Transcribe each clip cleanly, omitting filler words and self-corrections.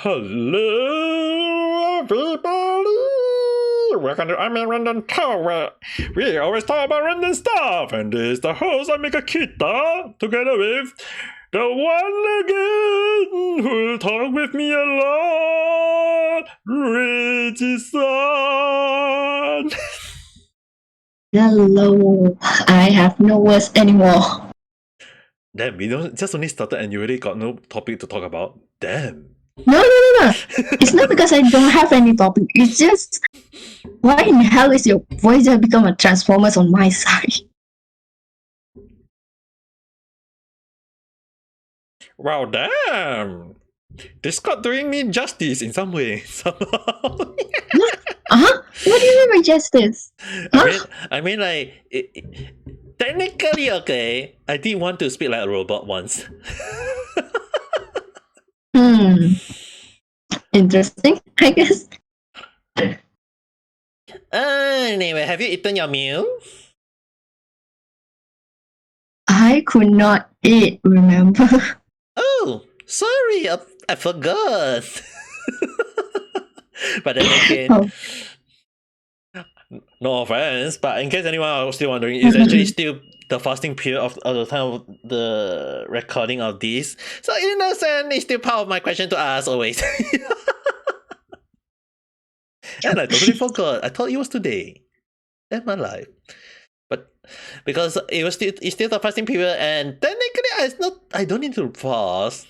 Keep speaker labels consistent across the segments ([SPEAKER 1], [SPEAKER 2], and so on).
[SPEAKER 1] Hello, everybody! Welcome to Ame Random Talk, where we always talk about random stuff. And this is the host, Ame Gakita, together with the one again who'll talk with me a lot, Rizi-san.
[SPEAKER 2] Hello, I have no words anymore.
[SPEAKER 1] Damn, we don't just only started and you already got no topic to talk about. Damn.
[SPEAKER 2] No. It's not because I don't have any topic. It's just, why in hell is your voice have become a Transformers on my side?
[SPEAKER 1] Wow, damn. Discord doing me justice in some way, somehow.
[SPEAKER 2] What do you mean by justice?
[SPEAKER 1] I mean, like, technically, okay, I did want to speak like a robot once.
[SPEAKER 2] Interesting, I guess.
[SPEAKER 1] Anyway, have you eaten your meal?
[SPEAKER 2] I could not eat, remember?
[SPEAKER 1] Oh, sorry, I forgot. But then again, no offense, but in case anyone was still wondering, it's actually still the fasting period of the time of the recording of this. So in a sense, it's still part of my question to ask always. And I totally forgot. I thought it was today. In my life. But because it's still the fasting period, and technically I don't need to fast.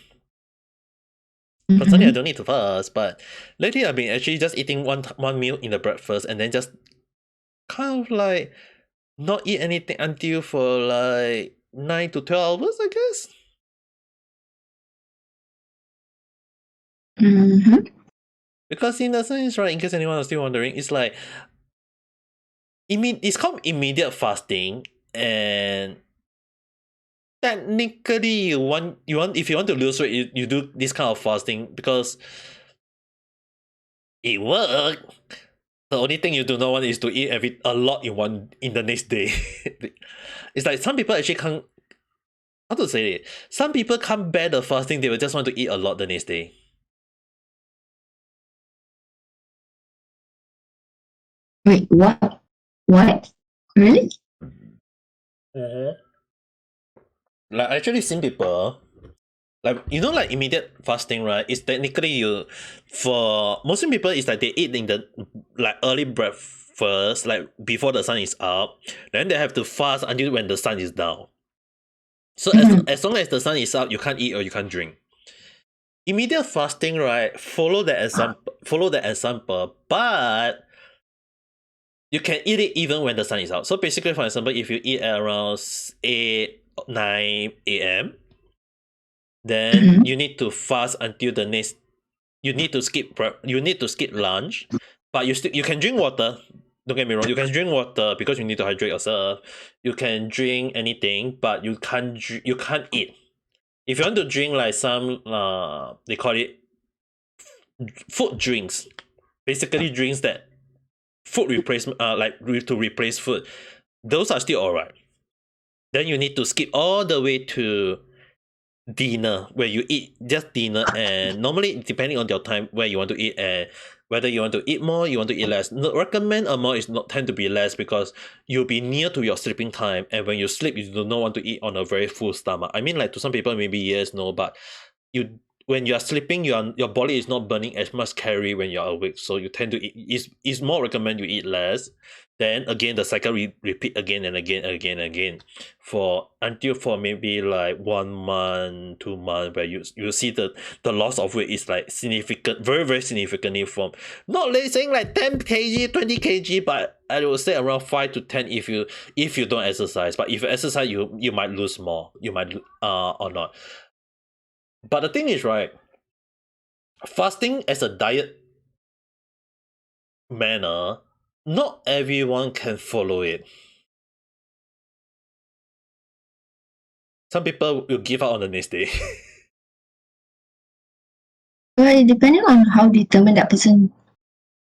[SPEAKER 1] Personally, I don't need to fast, but lately I've been actually just eating one meal in the breakfast and then just kind of like not eat anything until for like 9 to 12 hours, I guess. Because in the sense, right, in case anyone is still wondering, it's like it's called immediate fasting, and technically if you want to lose weight, you do this kind of fasting because it works. The only thing you do not want is to eat a lot in the next day. It's like some people actually can't, how to say it? Some people can't bear the fasting, they will just want to eat a lot the next day.
[SPEAKER 2] Wait, what? What? Really?
[SPEAKER 1] Like, I actually seen people, like, you know, like immediate fasting, right? It's technically for Muslim people, it's like they eat in the like early breakfast, like before the sun is up. Then they have to fast until when the sun is down. So as long as the sun is up, you can't eat or you can't drink. Immediate fasting, right? Follow the example, but you can eat it even when the sun is out. So basically, for example, if you eat at around 9 a.m., then you need to fast until the next. You need to skip lunch, but you can drink water. Don't get me wrong. You can drink water because you need to hydrate yourself. You can drink anything, but you can't eat. If you want to drink like some they call it food drinks, basically drinks that food replacement to replace food, those are still alright. Then you need to skip all the way to dinner, where you eat just dinner, and normally depending on your time where you want to eat and whether you want to eat more, you want to eat less. Recommend amount is not tend to be less because you'll be near to your sleeping time, and when you sleep you do not want to eat on a very full stomach. I mean, like, to some people maybe yes, no, but when you are sleeping, your body is not burning as much calorie when you're awake, so you tend to eat. It's more recommend you eat less. Then again, the cycle repeat again and again for maybe like 1 month, 2 months, where you see the loss of weight is like significant, very very significantly, from not like saying like 10 kg, 20 kg, but I would say around 5 to 10 if you don't exercise. But if you exercise, you might lose more. You might or not. But the thing is, right, fasting as a diet manner, not everyone can follow it. Some people will give up on the next day.
[SPEAKER 2] Well, depending on how determined that person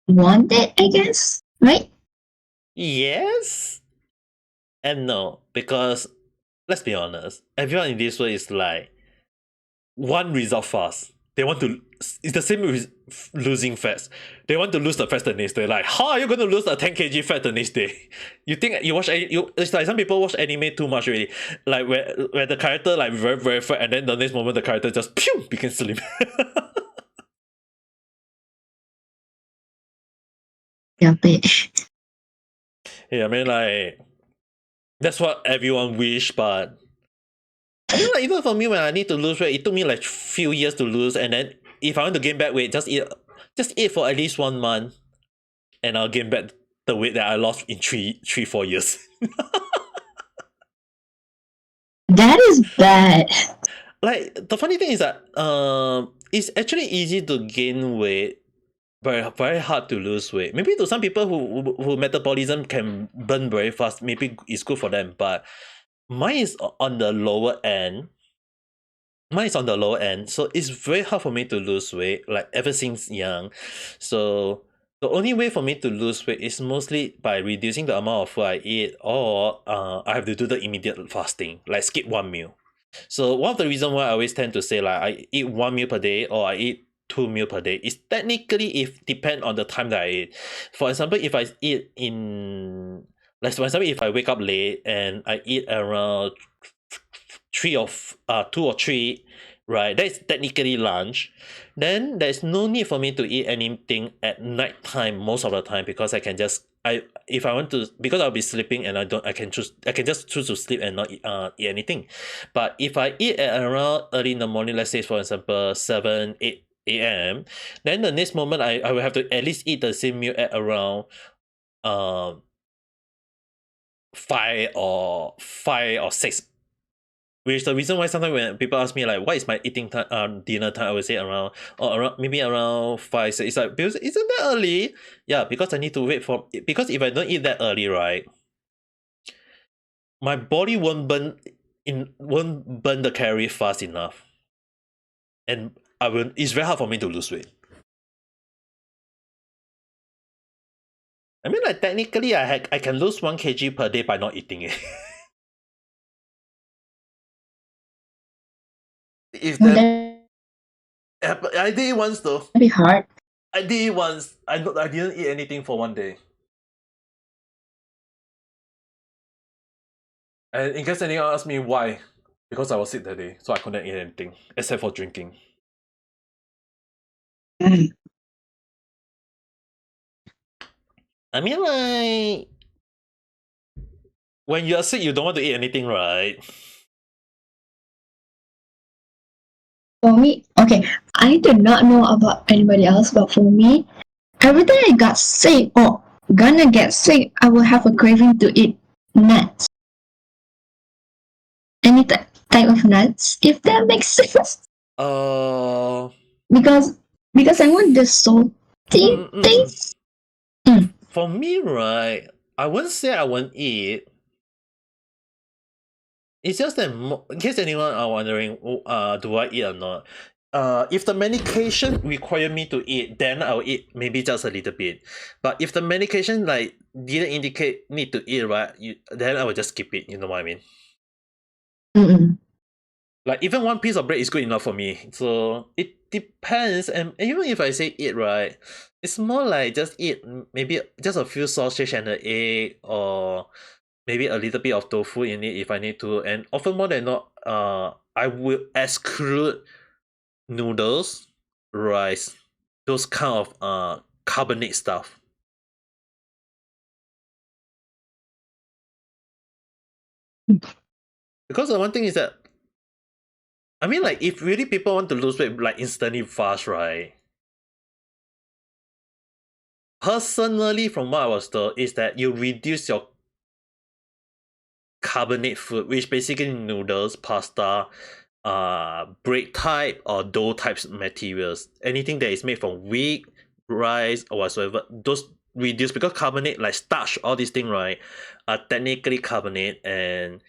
[SPEAKER 2] want it, I guess, right?
[SPEAKER 1] Yes and no, because let's be honest, everyone in this world is like one result fast. they want to. It's the same with losing fats. They want to lose the fat the next day. Like, how are you going to lose a 10 kg fat the next day? You think you watch? It's like some people watch anime too much already. Like where the character like very very fat, and then the next moment the character just pew became slim.
[SPEAKER 2] Yeah, bitch.
[SPEAKER 1] Yeah, I mean like that's what everyone wish, but I mean like even for me when I need to lose weight, it took me like few years to lose, and then if I want to gain back weight, just eat for at least 1 month, and I'll gain back the weight that I lost in 4 years.
[SPEAKER 2] That is bad.
[SPEAKER 1] Like the funny thing is that it's actually easy to gain weight, but very hard to lose weight. Maybe to some people who metabolism can burn very fast, maybe it's good for them. But mine is on the lower end. Mine is on the lower end, so it's very hard for me to lose weight. Like ever since young, so the only way for me to lose weight is mostly by reducing the amount of food I eat, or I have to do the immediate fasting, like skip one meal. So one of the reasons why I always tend to say like I eat 1 meal per day or I eat 2 meal per day is technically if depend on the time that I eat. For example, if I eat in like for example, if I wake up late and I eat around 2 or 3, right? That is technically lunch. Then there's no need for me to eat anything at night time most of the time, because I can just if I want to, because I'll be sleeping and I can just choose to sleep and not eat anything. But if I eat at around early in the morning, let's say for example 7-8 a.m., then the next moment I will have to at least eat the same meal at around 5 or 6. Which is the reason why sometimes when people ask me like what is my eating time, dinner time, I would say around maybe around 5-6. It's like, because isn't that early? Yeah, because I need to wait for, because if I don't eat that early, right, my body won't burn the calorie fast enough, and it's very hard for me to lose weight. I mean like technically I can lose 1 kg per day by not eating it. If
[SPEAKER 2] Would
[SPEAKER 1] that
[SPEAKER 2] that
[SPEAKER 1] I did it once though.
[SPEAKER 2] be hard?
[SPEAKER 1] I did it once. I didn't eat anything for 1 day. And in case anyone asks me why, because I was sick that day, so I couldn't eat anything except for drinking. I mean, like, when you're sick, you don't want to eat anything, right?
[SPEAKER 2] For me, okay, I do not know about anybody else, but for me, every time I got sick or gonna get sick, I will have a craving to eat nuts. Any type of nuts, if that makes sense.
[SPEAKER 1] Uh,
[SPEAKER 2] Because I want the salty taste.
[SPEAKER 1] For me, right, I wouldn't say I won't eat. It's just that, in case anyone are wondering, do I eat or not? If the medication require me to eat, then I'll eat maybe just a little bit. But if the medication like didn't indicate need to eat, right, then I will just skip it. You know what I mean?
[SPEAKER 2] Mm-mm.
[SPEAKER 1] Like even one piece of bread is good enough for me. So it depends, and even if I say eat, right, it's more like just eat maybe just a few sausage and an egg, or maybe a little bit of tofu in it if I need to. And often more than not, I will exclude noodles, rice, those kind of carbonate stuff. Because the one thing is that, I mean, like if really people want to lose weight like instantly fast, right? Personally, from what I was told, is that you reduce your carbonate food, which basically noodles, pasta, bread type or dough types materials. Anything that is made from wheat, rice, or whatsoever, those reduce, because carbonate like starch, all these things, right, are technically carbonate. And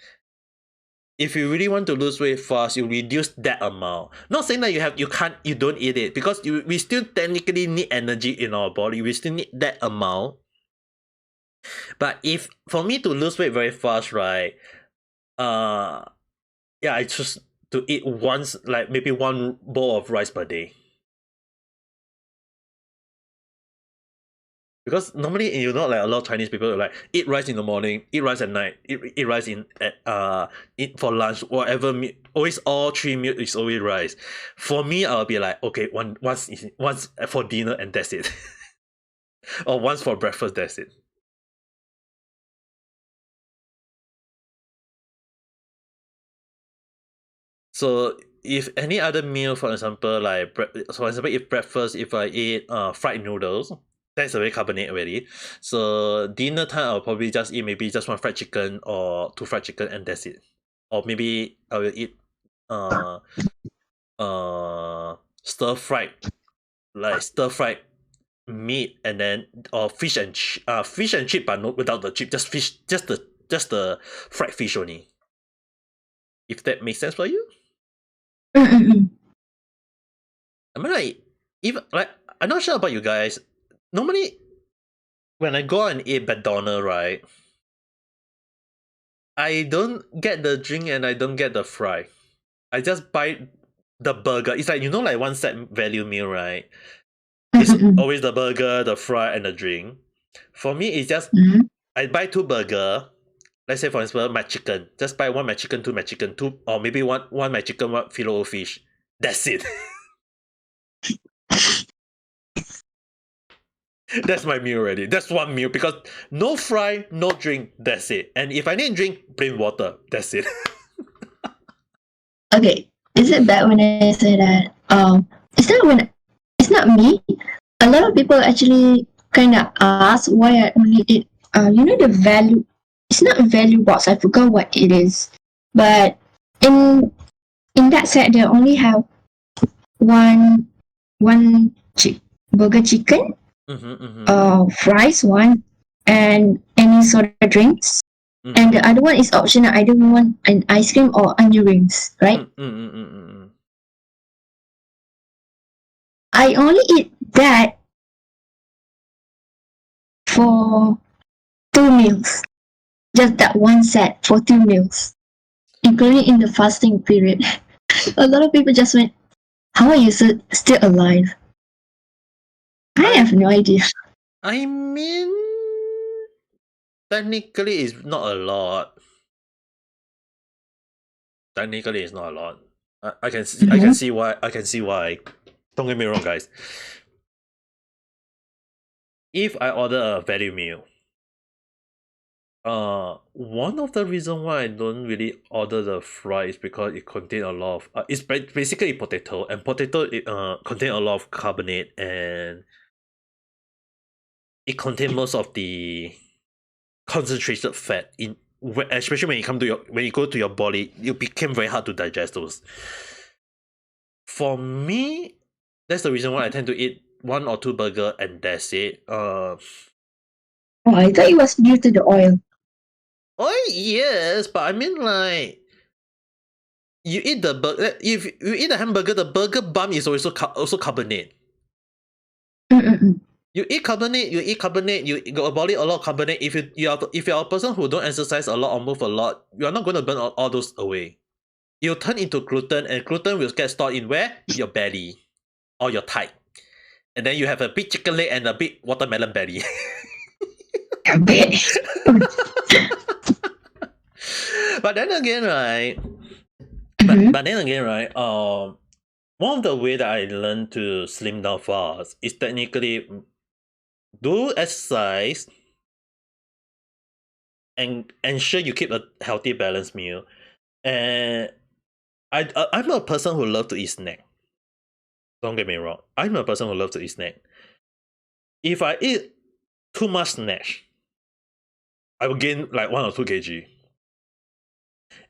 [SPEAKER 1] if you really want to lose weight fast, you reduce that amount. Not saying that you don't eat it, because we still technically need energy in our body. We still need that amount. But if for me to lose weight very fast, right? Yeah, I choose to eat once, like maybe one bowl of rice per day. Because normally like a lot of Chinese people will like eat rice in the morning, eat rice at night, eat rice eat for lunch, whatever always all 3 meals is always rice. For me, I'll be like, okay, once for dinner and that's it. Or once for breakfast, that's it. So if any other meal, for example, if breakfast, if I eat fried noodles, that's very carbonate already. So dinner time, I'll probably just eat maybe just one fried chicken or 2 fried chicken and that's it. Or maybe I will eat uh stir fried meat and then or fish and chip, but not without the chip, just fish, just the fried fish only. If that makes sense for you.
[SPEAKER 2] Mm-mm-mm.
[SPEAKER 1] I mean, like, even like, I'm not sure about you guys. Normally, when I go out and eat McDonald's, right, I don't get the drink and I don't get the fry. I just buy the burger. It's like, like one set value meal, right? It's
[SPEAKER 2] Mm-mm-mm.
[SPEAKER 1] always the burger, the fry, and the drink. For me, it's just
[SPEAKER 2] Mhm.
[SPEAKER 1] I buy 2 burger. Let's say, for example, my chicken. Just buy one my chicken, two, or maybe one my chicken, one fillet of fish. That's it. That's my meal already. That's one meal because no fry, no drink. That's it. And if I need drink, plain water. That's it.
[SPEAKER 2] Okay, is it bad when I say that? It's not me. A lot of people actually kind of ask why I only eat. The value. It's not a value box. I forgot what it is, but in in that set they only have one burger chicken, fries one, and any sort of drinks. And the other one is optional. I don't want an ice cream or onion rings, right? I only eat that for 2 meals. Just that one set for 2 meals, including in the fasting period. A lot of people just went, "How are you still alive?" I have no idea.
[SPEAKER 1] I mean, technically, it's not a lot. Technically, it's not a lot. I can see. I can see why. I can see why. Don't get me wrong, guys. If I order a value meal, one of the reason why I don't really order the fry is because it contain a lot of it's basically potato, and potato it contain a lot of carbonate, and it contain most of the concentrated fat in especially when you go to your body, it became very hard to digest those. For me, that's the reason why I tend to eat 1 or 2 burger and that's it.
[SPEAKER 2] Oh, I thought it was due to the oil.
[SPEAKER 1] Oh yes, but I mean like you eat the burger. If you eat a hamburger, the burger bun is also carbonate.
[SPEAKER 2] Mm-mm-mm.
[SPEAKER 1] You eat carbonate. You got body a lot of carbonate. If you're a person who don't exercise a lot or move a lot, you're not going to burn all those away. You'll turn into gluten, and gluten will get stored in where? Your belly or your thigh. And then you have a big chicken leg and a big watermelon belly. But then again, right? But then again, right? One of the way that I learned to slim down fast is technically do exercise and ensure you keep a healthy, balanced meal. And I'm a person who loves to eat snack. Don't get me wrong. I'm a person who loves to eat snack. If I eat too much snack, I will gain like 1 or 2 kg.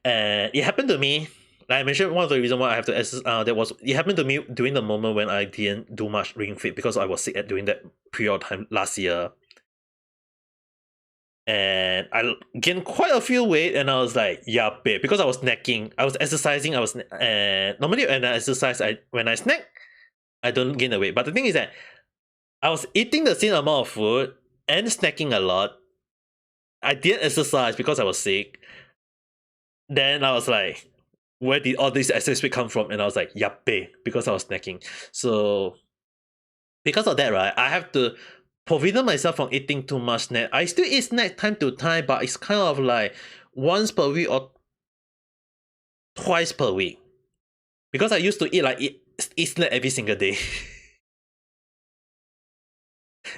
[SPEAKER 1] And it happened to me. Like I mentioned, one of the reasons why I have to it happened to me during the moment when I didn't do much Ring Fit because I was sick during that period of time last year. And I gained quite a few weight, and I was like, yeah, babe, because I was snacking, I was exercising, normally when I exercise, when I snack, I don't gain the weight. But the thing is that I was eating the same amount of food and snacking a lot. I didn't exercise because I was sick. Then I was like, where did all this excess weight come from? And I was like, yeah, babe, because I was snacking. So because of that, right, I have to prevented myself from eating too much snack. I still eat snack time to time, but it's kind of like once per week or twice per week. Because I used to eat snack every single day.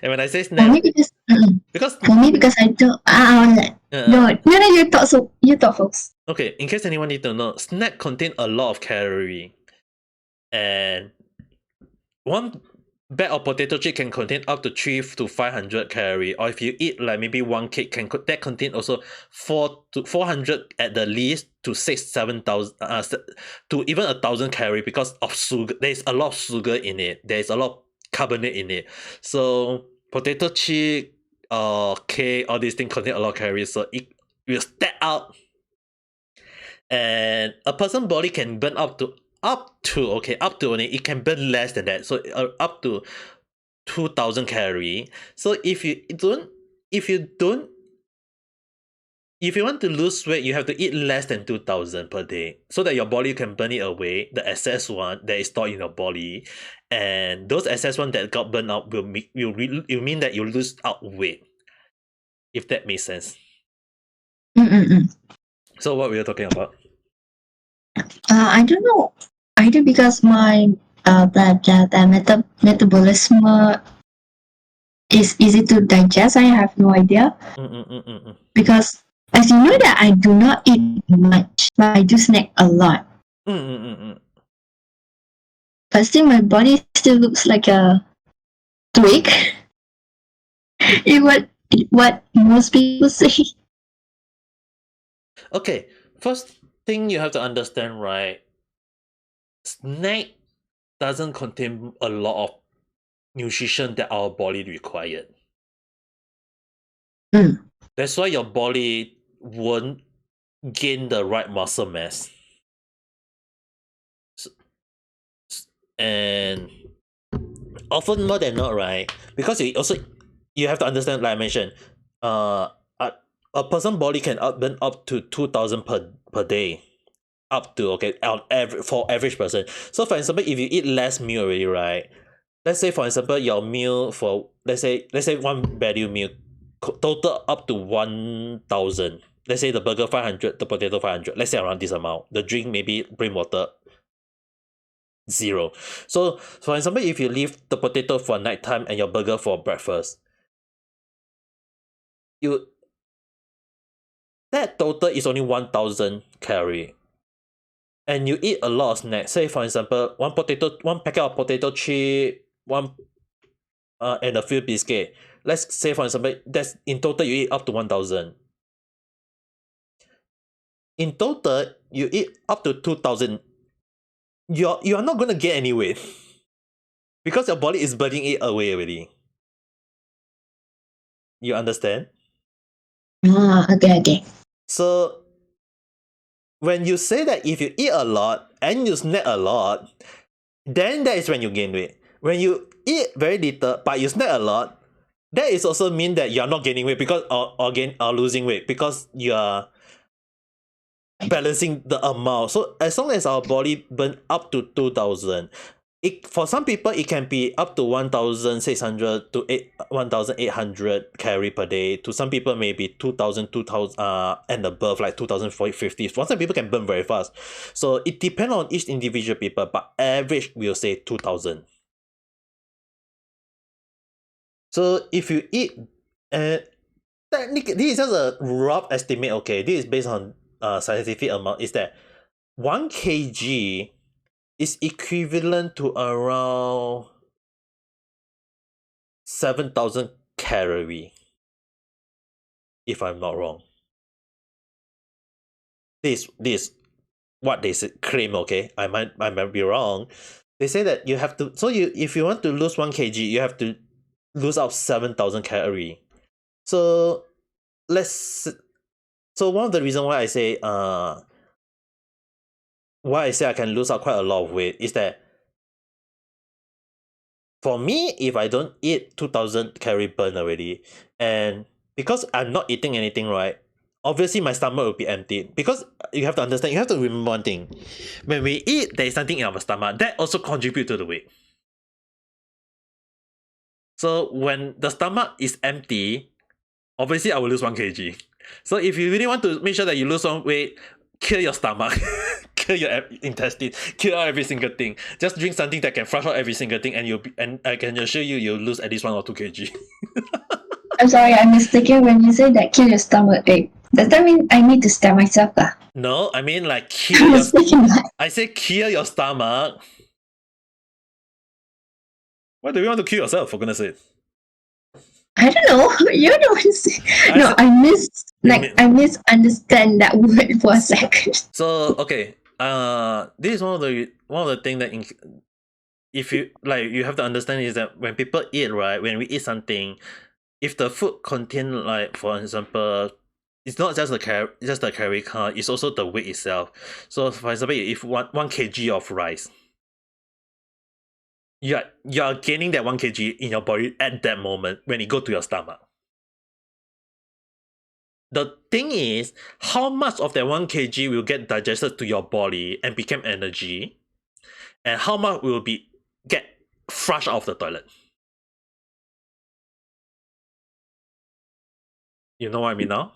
[SPEAKER 1] And when I say
[SPEAKER 2] For
[SPEAKER 1] snack,
[SPEAKER 2] me, because
[SPEAKER 1] because
[SPEAKER 2] I don't. No, you talk first.
[SPEAKER 1] okay, in case anyone need to know, snack contain a lot of calorie, and one bag of potato chip can contain up to 300 to 500 calorie. Or if you eat like maybe one cake, that contain also 400 at the least to 6,000-7,000 to even 1,000 calorie because of sugar. There's a lot of sugar in it. There's a lot of carbonate in it. So potato chip, cake, all these things contain a lot of calories. So it will stack out, and a person body can burn up to only it can burn less than that, so up to 2,000 calorie. So if you want to lose weight, you have to eat less than 2,000 per day so that your body can burn it away, the excess one that is stored in your body, and those excess one that got burned out will mean that you lose out weight, if that makes sense. So what we are talking about?
[SPEAKER 2] I don't know. Either because my metabolism is easy to digest. I have no idea. Because as you know that I do not eat much, but I do snack a lot. But still, my body still looks like a twig. What most people say.
[SPEAKER 1] Okay, first thing you have to understand, right? Snack doesn't contain a lot of nutrition that our body required. That's why your body won't gain the right muscle mass. And often more than not, right? Because you have to understand, like I mentioned, a person body can burn up to 2,000 per day. Up to for average person. So for example, if you eat less meal already, right? Let's say for example your meal for let's say one value meal total up to 1,000. Let's say the burger 500, the potato 500. Let's say around this amount. The drink maybe plain water 0. So for example, if you leave the potato for nighttime and your burger for breakfast, that total is only 1,000 calorie. And you eat a lot of snacks. Say for example, one packet of potato chip, and a few biscuit. Let's say for example, that's in total you eat up to 1,000. In total, you eat up to 2,000. You are not gonna get any weight because your body is burning it away already. You understand?
[SPEAKER 2] Okay.
[SPEAKER 1] So when you say that if you eat a lot and you snack a lot, then that is when you gain weight. When you eat very little but you snack a lot, that is also mean that you are not gaining weight because or losing weight because you are balancing the amount. So as long as our body burn up to 2,000, for some people it can be up to 1,600 to 1,800 calorie per day. To some people maybe 2,000 and above, like 2,450. For some people can burn very fast. So it depends on each individual people, but average we'll say 2,000. So if you eat, technically this is just a rough estimate. Okay, this is based on scientific amount. Is that 1 kg is equivalent to around 7,000 calorie, if I'm not wrong. This what they claim. Okay, I might be wrong. They say that you have to. So if you want to lose 1 kg, you have to lose out 7,000 calorie. So So one of the reasons why I say I can lose out quite a lot of weight is that for me, if I don't eat 2,000 calorie burn already, and because I'm not eating anything, right? Obviously, my stomach will be empty. Because you have to understand, you have to remember one thing: when we eat, there is something in our stomach that also contributes to the weight. So when the stomach is empty, obviously I will lose 1 kg. So if you really want to make sure that you lose some weight, kill your stomach, kill your intestine, kill out every single thing. Just drink something that can flush out every single thing, and I can assure you, you'll lose at least 1 or 2 kg.
[SPEAKER 2] I'm sorry, I'm mistaken when you say that kill your stomach ache. Does that mean I need to stab myself?
[SPEAKER 1] No, I mean like kill
[SPEAKER 2] I'm
[SPEAKER 1] your.
[SPEAKER 2] mistaken that.
[SPEAKER 1] I say kill your stomach. Why do you want to kill yourself, for goodness sake?
[SPEAKER 2] I don't know. You're the one saying. No,
[SPEAKER 1] I
[SPEAKER 2] I misunderstand that word for a second.
[SPEAKER 1] So okay, this is one of the thing that if you like, you have to understand is that when people eat, right, when we eat something, if the food contain, like, for example, it's not just the calorie count, it's also the weight itself. So for example, if 1 kg of rice, you're gaining that 1 kg in your body at that moment when it go to your stomach. The thing is, how much of that 1 kg will get digested to your body and become energy, and how much will be get flushed out of the toilet. You know what I mean now?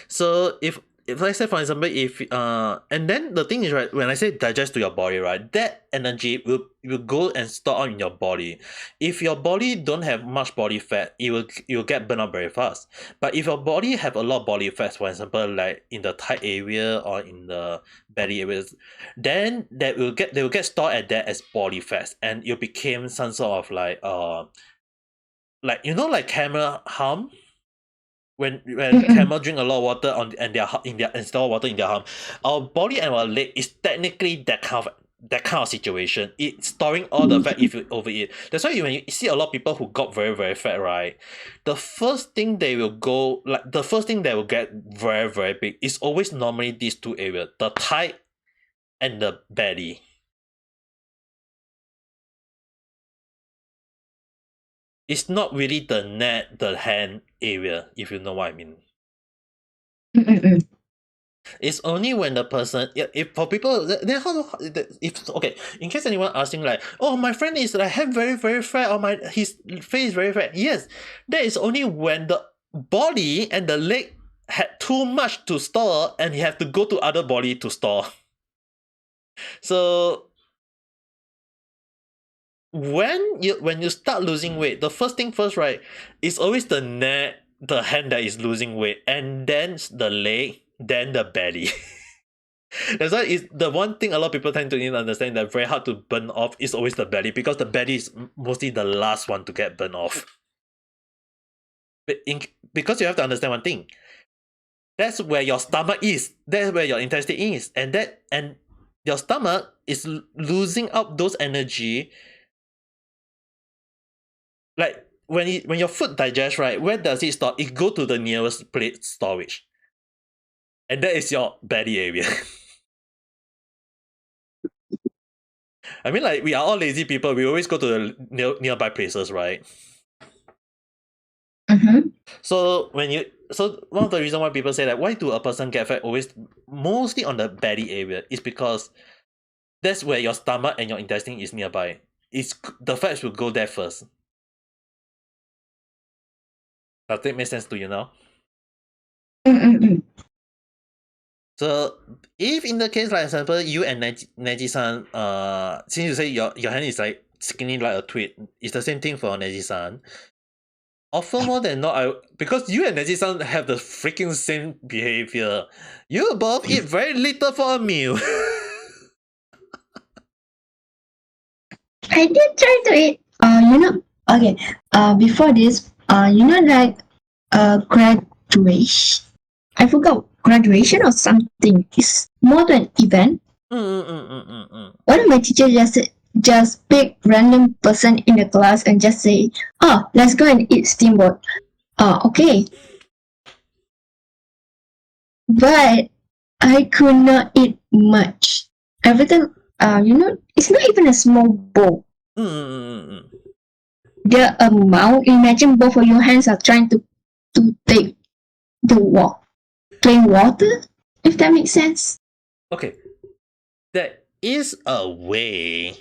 [SPEAKER 1] So if let's say, for example, if and then the thing is, right, when I say digest to your body, right, that energy will go and store on in your body. If your body don't have much body fat, it will get burned out very fast. But if your body have a lot of body fats, for example, like in the thigh area or in the belly areas, then they will get stored at that as body fats, and it became some sort of like like camel hump. When camel drink a lot of water and store water in their arm, our body and our leg is technically that kind of situation. It's storing all the fat if you overeat. That's why when you see a lot of people who got very, very fat, right, the first thing they will get very, very big is always normally these two areas, the thigh and the belly. It's not really the hand area, if you know what I mean. It's only when the person, if for people, then if okay, in case anyone asking like, oh, my friend is like have very, very fat, or his face is very fat. Yes, that is only when the body and the leg had too much to store, and he have to go to other body to store. So when you start losing weight, the first thing first, right, it's always the hand that is losing weight, and then the leg, then the belly. That's why it's the one thing a lot of people tend to need to understand that very hard to burn off is always the belly, because the belly is mostly the last one to get burned off. Because you have to understand one thing. That's where your stomach is. That's where your intestine is. And your stomach is losing up those energy. Like when your food digests, right, where does it store? It go to the nearest plate storage. And that is your belly area. I mean, like, we are all lazy people. We always go to the nearby places, right? So one of the reasons why people say that why do a person get fat always mostly on the belly area is because that's where your stomach and your intestine is nearby. The fats will go there first. Does that make sense to you now? So if in the case, like example, you and Neji-san, since you say your hand is like skinny like a twig, it's the same thing for Neji-san. Often more than not, because you and Neji-san have the freaking same behavior. You both eat very little for a meal.
[SPEAKER 2] I did try to eat. Okay. Before this, like graduation. I forgot graduation or something. It's more than an event. One of my teachers just pick random person in the class and just say, "Oh, let's go and eat steamboat." Okay. But I could not eat much. Every time, it's not even a small bowl. The amount, imagine both of your hands are trying to take the plain water, if that makes sense.
[SPEAKER 1] Okay. There is a way.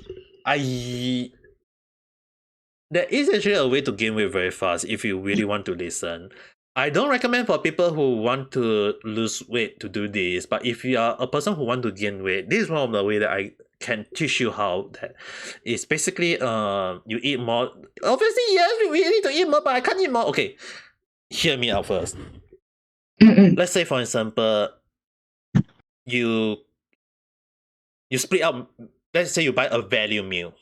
[SPEAKER 1] There is actually a way to gain weight very fast if you really want to listen. I don't recommend for people who want to lose weight to do this, but if you are a person who want to gain weight, this is one of the way that I can teach you how. That is basically you eat more. Obviously, yes, we need to eat more, but I can't eat more. Okay, hear me out first. Let's say, for example, you split up. Let's say you buy a value meal.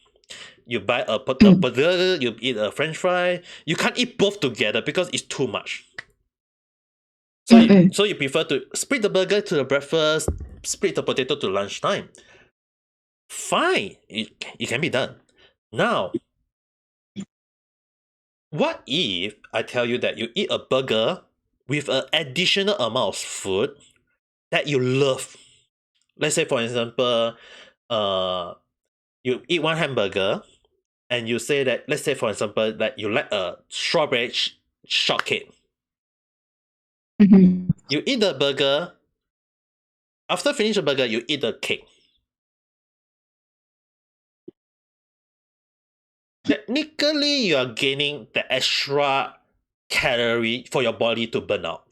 [SPEAKER 1] You buy a burger, you eat a French fry. You can't eat both together because it's too much. So you prefer to split the burger to the breakfast, split the potato to lunchtime. Fine, it can be done. Now, what if I tell you that you eat a burger with an additional amount of food that you love? Let's say, for example, you eat one hamburger, and you say that, let's say, for example, that you like a strawberry shortcake. You eat the burger. After finish the burger, you eat the cake. Technically, you are gaining the extra calorie for your body to burn out.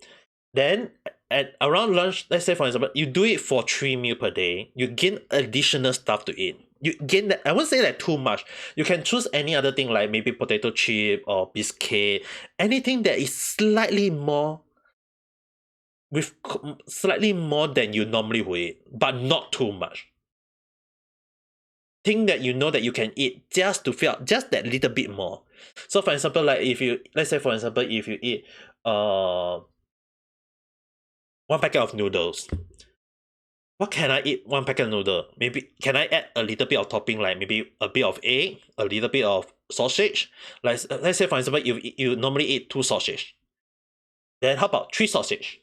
[SPEAKER 1] Then at around lunch, let's say for example, you do it for 3 meals per day, you gain additional stuff to eat. You gain that, I won't say that too much. You can choose any other thing like maybe potato chip or biscuit, anything that is slightly more with slightly more than you normally would eat, but not too much. Thing that you know that you can eat just to feel just that little bit more. So for example, like if you, let's say for example, if you eat one packet of noodles, what can I eat one packet of noodle? Maybe can I add a little bit of topping, like maybe a bit of egg, a little bit of sausage? Like let's say for example, you normally eat 2 sausage. Then how about 3 sausage?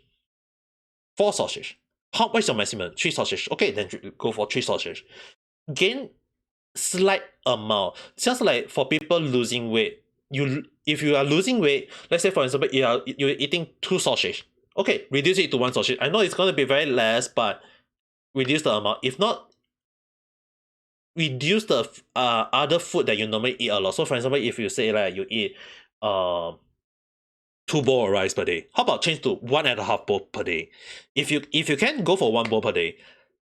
[SPEAKER 1] 4 sausage? What's your maximum? 3 sausage. Okay, then go for 3 sausage. Gain slight amount. Just like for people losing weight, if you are losing weight, let's say for example, you're eating 2 sausage. Okay, reduce it to 1 sausage. I know it's gonna be very less, but reduce the amount. If not, reduce the other food that you normally eat a lot. So for example, if you say like you eat 2 bowl of rice per day, how about change to 1.5 bowl per day? If you can go for 1 bowl per day,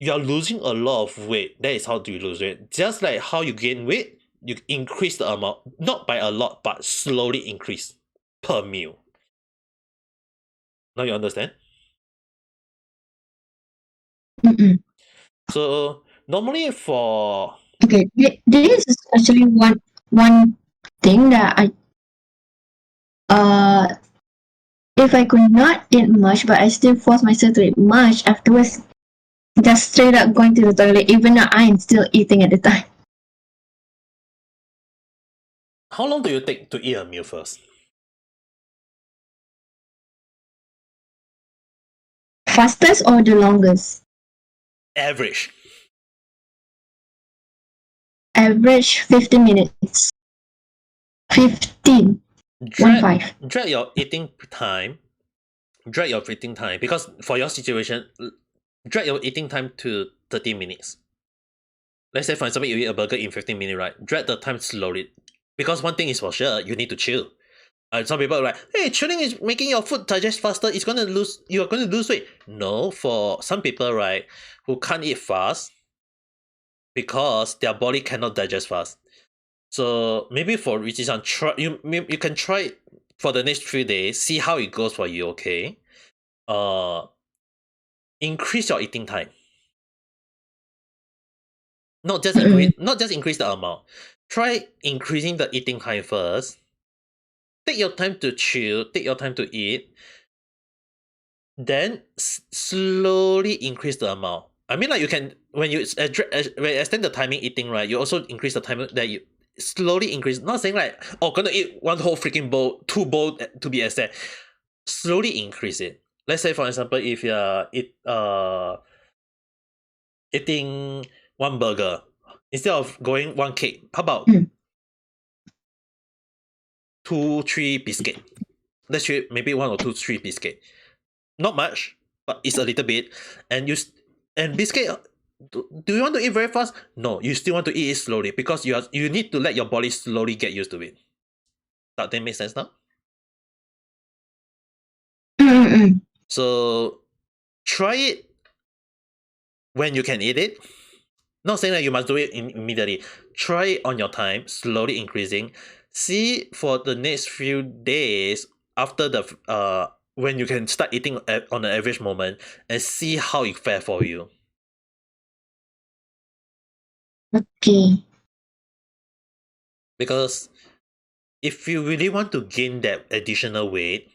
[SPEAKER 1] you are losing a lot of weight. That is how do you lose weight. Just like how you gain weight, you increase the amount, not by a lot, but slowly increase per meal. Now you understand? So normally for
[SPEAKER 2] Okay, this is actually one thing that if I could not eat much, but I still force myself to eat much afterwards, just straight up going to the toilet, even though I am still eating at the time.
[SPEAKER 1] how long do you take to eat a meal first?
[SPEAKER 2] Fastest or the longest?
[SPEAKER 1] Average.
[SPEAKER 2] Average 15 minutes. 15.
[SPEAKER 1] Drag your eating time. Drag your eating time, because for your situation, drag your eating time to 30 minutes. Let's say for example you eat a burger in 15 minutes, right? Drag the time slowly. Because one thing is for sure, you need to chill. Some people are like, hey, chilling is making your food digest faster, you're going to lose weight. No, for some people, right, who can't eat fast because their body cannot digest fast. So maybe for Richi-san, you can try it for the next 3 days, see how it goes for you, okay? Increase your eating time. Not just increase the amount. Try increasing the eating time first. Take your time to chill, take your time to eat. Then slowly increase the amount. I mean, like you can, when you extend the timing eating, right, you also increase the time that you slowly increase. Not saying like, oh, gonna eat 1 whole freaking bowl, 2 bowl to be exact. Slowly increase it. Let's say for example, if you're eating 1 burger, instead of going 1 cake, how about 2-3 biscuit? Let's say maybe 1 or 2-3 biscuit. Not much, but it's a little bit. And biscuit, do you want to eat very fast? No, you still want to eat it slowly, because you need to let your body slowly get used to it. That thing make sense now?
[SPEAKER 2] Mm-mm.
[SPEAKER 1] So try it when you can eat it. Not saying that you must do it immediately. Try it on your time, slowly increasing. See for the next few days after the when you can start eating on an average moment, and see how it fare for you.
[SPEAKER 2] Okay.
[SPEAKER 1] Because if you really want to gain that additional weight,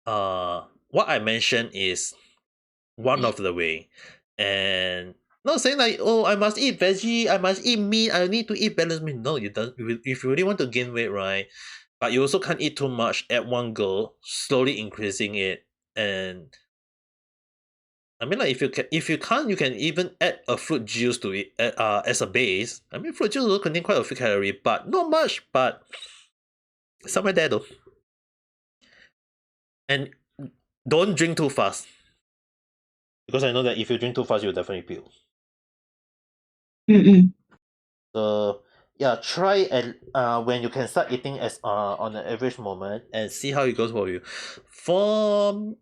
[SPEAKER 1] what I mentioned is one of the way. And not saying like, oh, I must eat veggie, I must eat meat, I need to eat balanced meat. No, you don't. If you really want to gain weight, right? But you also can't eat too much at one go, slowly increasing it. And I mean, like if you can't, you can even add a fruit juice to it as a base. I mean, fruit juice will contain quite a few calories, but not much. But somewhere there though. And don't drink too fast, because I know that if you drink too fast, you'll definitely puke.
[SPEAKER 2] Mm-mm.
[SPEAKER 1] So yeah, try and when you can start eating as on an average moment, and see how it goes for you. For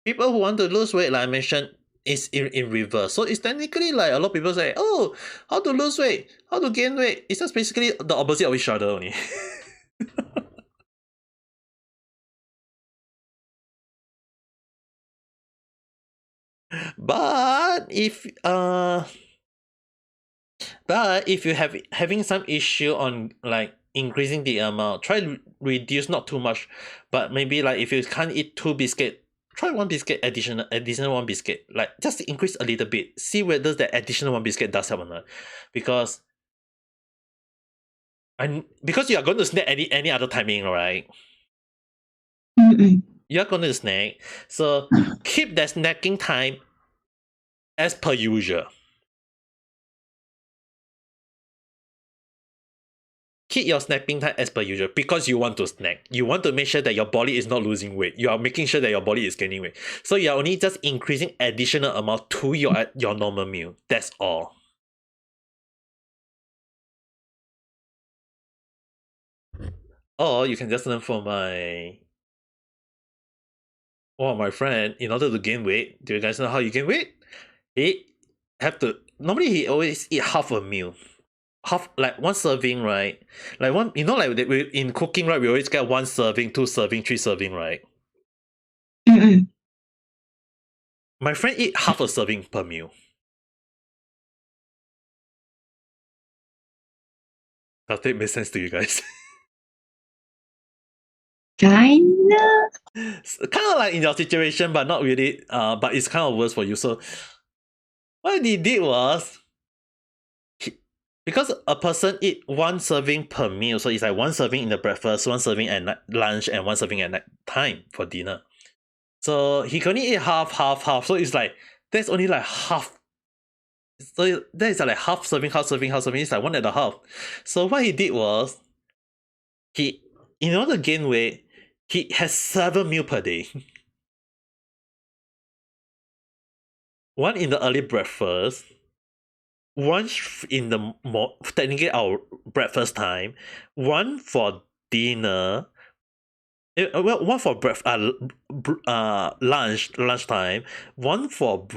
[SPEAKER 1] people who want to lose weight, like I mentioned, it's in reverse. So it's technically like a lot of people say, oh, how to lose weight, how to gain weight. It's just basically the opposite of each other only. But if you have having some issue on like increasing the amount, try to reduce not too much, but maybe like if you can't eat 2 biscuit, try 1 biscuit, additional 1 biscuit, like just increase a little bit, see whether the additional 1 biscuit does help or not. Because because you are going to snack any other timing, right?
[SPEAKER 2] Mm-mm.
[SPEAKER 1] You're going to snack, so keep that snacking time as per usual. Keep your snacking time as per usual, because you want to snack. You want to make sure that your body is not losing weight. You are making sure that your body is gaining weight. So you're only just increasing additional amount to your normal meal. That's all. Or you can just learn from one of my friend. In order to gain weight, do you guys know how you gain weight? He have to normally he always eat half a meal. Half, like 1 serving, right? Like one, like we in cooking, right? We always get 1 serving, 2 serving, 3 serving, right?
[SPEAKER 2] Mm-mm.
[SPEAKER 1] My friend eat half a serving per meal. Does that make sense to you guys?
[SPEAKER 2] Kinda.
[SPEAKER 1] Kind of like in your situation, but not really. But it's kind of worse for you. So what he did was, because a person eat 1 serving per meal, so it's like 1 serving in the breakfast, 1 serving at lunch, and 1 serving at night time for dinner. So he can only eat half, half, half. So it's like that's only like half. So that is like half serving, half serving, half serving. It's like 1.5. So what he did was, he in order to gain weight, he has 7 meals per day. One in the early breakfast, one in the technically our breakfast time, one for dinner, well, one for lunchtime, one for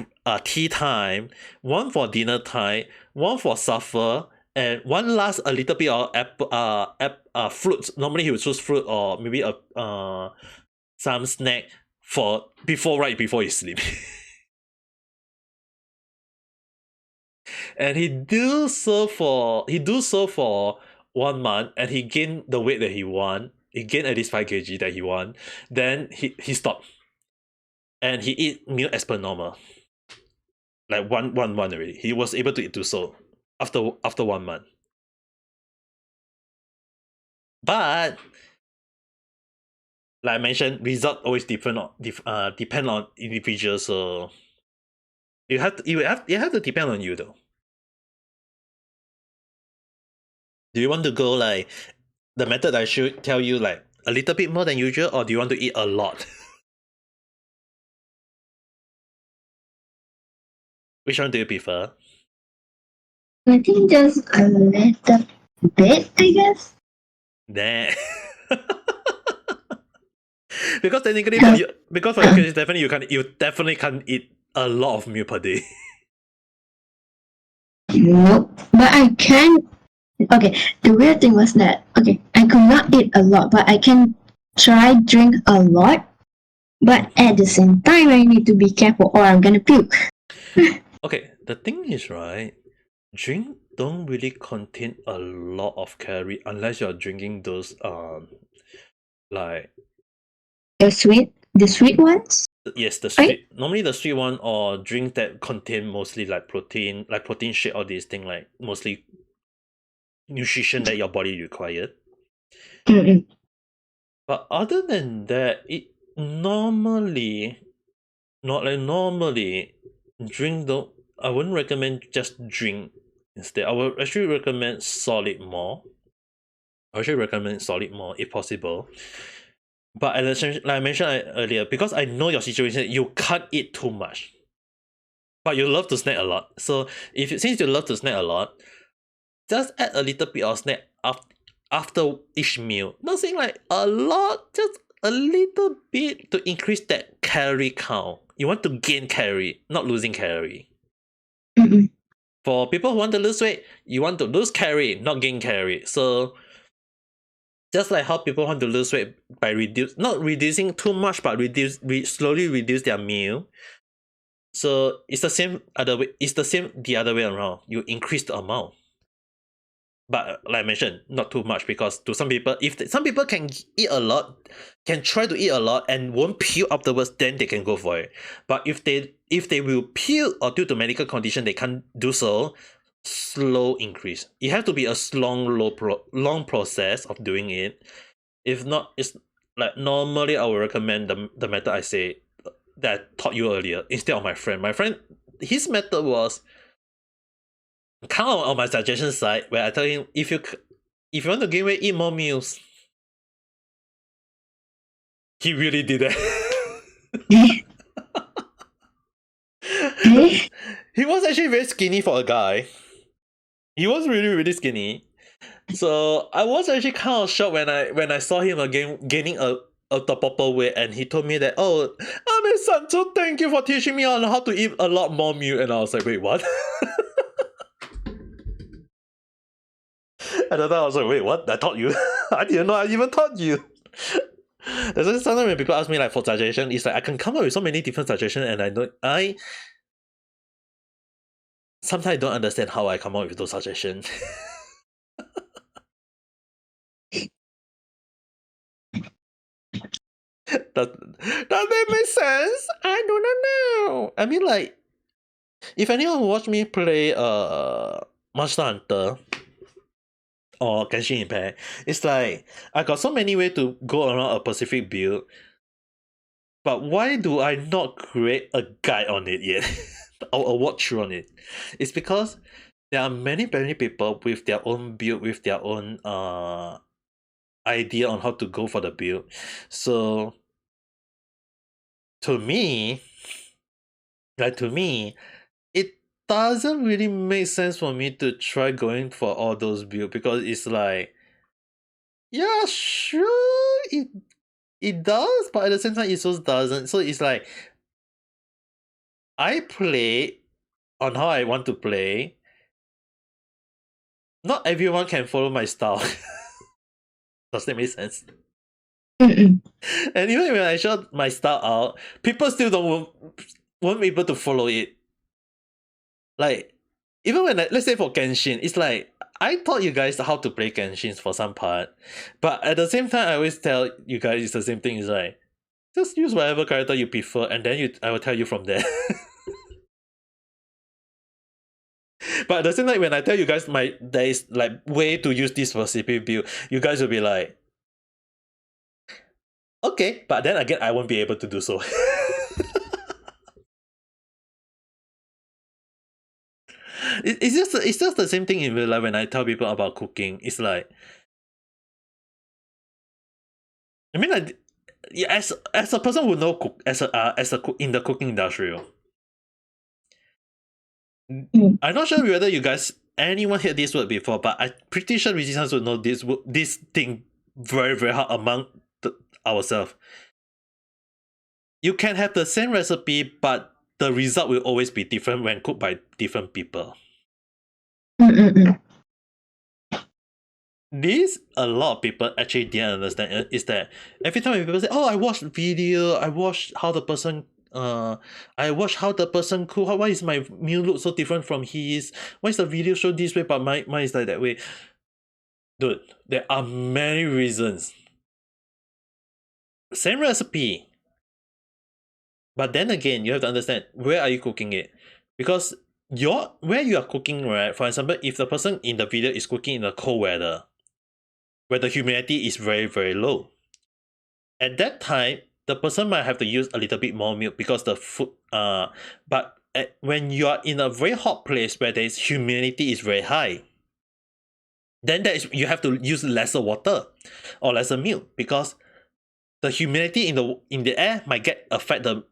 [SPEAKER 1] tea time, one for dinner time, one for supper, and one last a little bit of fruits. Normally he would choose fruit, or maybe some snack for right before he sleep. And he do so for 1 month, and he gained the weight that he want. He gained at least 5 kg that he want. Then he stopped, and he eat meal as per normal. Like one month already, he was able to do so after 1 month. But like I mentioned, result always depend on individuals. So you have to depend on you though. Do you want to go like the method I should tell you, like a little bit more than usual, or do you want to eat a lot? Which one do you prefer?
[SPEAKER 2] I think just a little bit, I guess.
[SPEAKER 1] Nah. because technically for you, because for your case, definitely you definitely can't eat a lot of milk per day.
[SPEAKER 2] Nope. But I can. Okay, the weird thing was that, okay, I could not eat a lot, but I can try drink a lot. But at the same time, I need to be careful or I'm gonna puke.
[SPEAKER 1] Okay, the thing is, right, drink don't really contain a lot of calorie unless you're drinking those like
[SPEAKER 2] The sweet ones,
[SPEAKER 1] yes, the
[SPEAKER 2] right?
[SPEAKER 1] sweet, normally the sweet one, or drink that contain mostly like protein shake, all these things, like mostly nutrition that your body required.
[SPEAKER 2] Mm-mm.
[SPEAKER 1] But other than that, it normally normally drink don't I wouldn't recommend just drink instead. I would actually recommend solid more. I actually recommend solid more if possible. But like I mentioned earlier, because I know your situation, you can't eat too much. But you love to snack a lot. So since you love to snack a lot, just add a little bit of snack after each meal. Not saying like a lot, just a little bit to increase that calorie count. You want to gain calorie, not losing calorie.
[SPEAKER 2] Mm-mm.
[SPEAKER 1] For people who want to lose weight, you want to lose calorie, not gain calorie. So just like how people want to lose weight by not reducing too much, but slowly reduce their meal. So it's the same other way. It's the same the other way around. You increase the amount, but like I mentioned, not too much, because to some people, some people can eat a lot, can try to eat a lot and won't puke afterwards, then they can go for it. But if they will puke or due to medical condition they can't do so, slow increase. It has to be a long process of doing it. If not, it's like normally I would recommend the method I say that I taught you earlier instead of my friend. My friend, his method was kind of on my suggestion side, where I tell him if you want to gain weight, eat more meals. He really did that. He was actually very skinny for a guy. He was really, really skinny. So I was actually kind of shocked when I saw him again gaining the proper weight, and he told me that, oh, Ame Sancho, thank you for teaching me on how to eat a lot more meal. And I was like, wait, what? At the time I was like, wait, what? I taught you? I didn't know I even taught you. That's why sometimes when people ask me like for suggestion, it's like I can come up with so many different suggestions, and I sometimes don't understand how I come up with those suggestions. Does that make sense? I do not know. I mean, like, if anyone watch me play Monster Hunter or Genshin Impact, it's like I got so many ways to go around a specific build. But why do I not create a guide on it yet? Or a walkthrough on it? It's because there are many people with their own build, with their own idea on how to go for the build. So to me, it doesn't really make sense for me to try going for all those builds, because it's like, yeah, sure, it does, but at the same time it also doesn't. So it's like I play on how I want to play. Not everyone can follow my style. Does that make sense?
[SPEAKER 2] Mm-mm.
[SPEAKER 1] And even when I show my style out, people still won't be able to follow it. Like, even when let's say for Genshin, it's like I taught you guys how to play Genshin for some part, but at the same time I always tell you guys it's the same thing. It's like, just use whatever character you prefer, and then I will tell you from there. But at the same time, when I tell you guys there is like way to use this for CPU build, you guys will be like, okay, but then again I won't be able to do so. It's just the same thing in real life. When I tell people about cooking, it's like, I mean, like, yeah, as a person who know cook, as a cook in the cooking industry, I'm not sure whether you guys anyone heard this word before, but I'm pretty sure resistance would know this thing very, very hard among ourselves. you can have the same recipe, but the result will always be different when cooked by different people.
[SPEAKER 2] Mm-mm-mm.
[SPEAKER 1] This a lot of people actually didn't understand is that every time people say, "Oh, I watched video, I watched how the person cook. Why is my meal look so different from his? Why is the video show this way, but mine is like that way?" Dude, there are many reasons. Same recipe, but then again, you have to understand where are you cooking it, because where you are cooking, right? For example, if the person in the video is cooking in the cold weather, where the humidity is very very low, at that time the person might have to use a little bit more milk because the food but when you are in a very hot place where there is humidity is very high, then you have to use lesser water or lesser milk, because the humidity in the air might affect the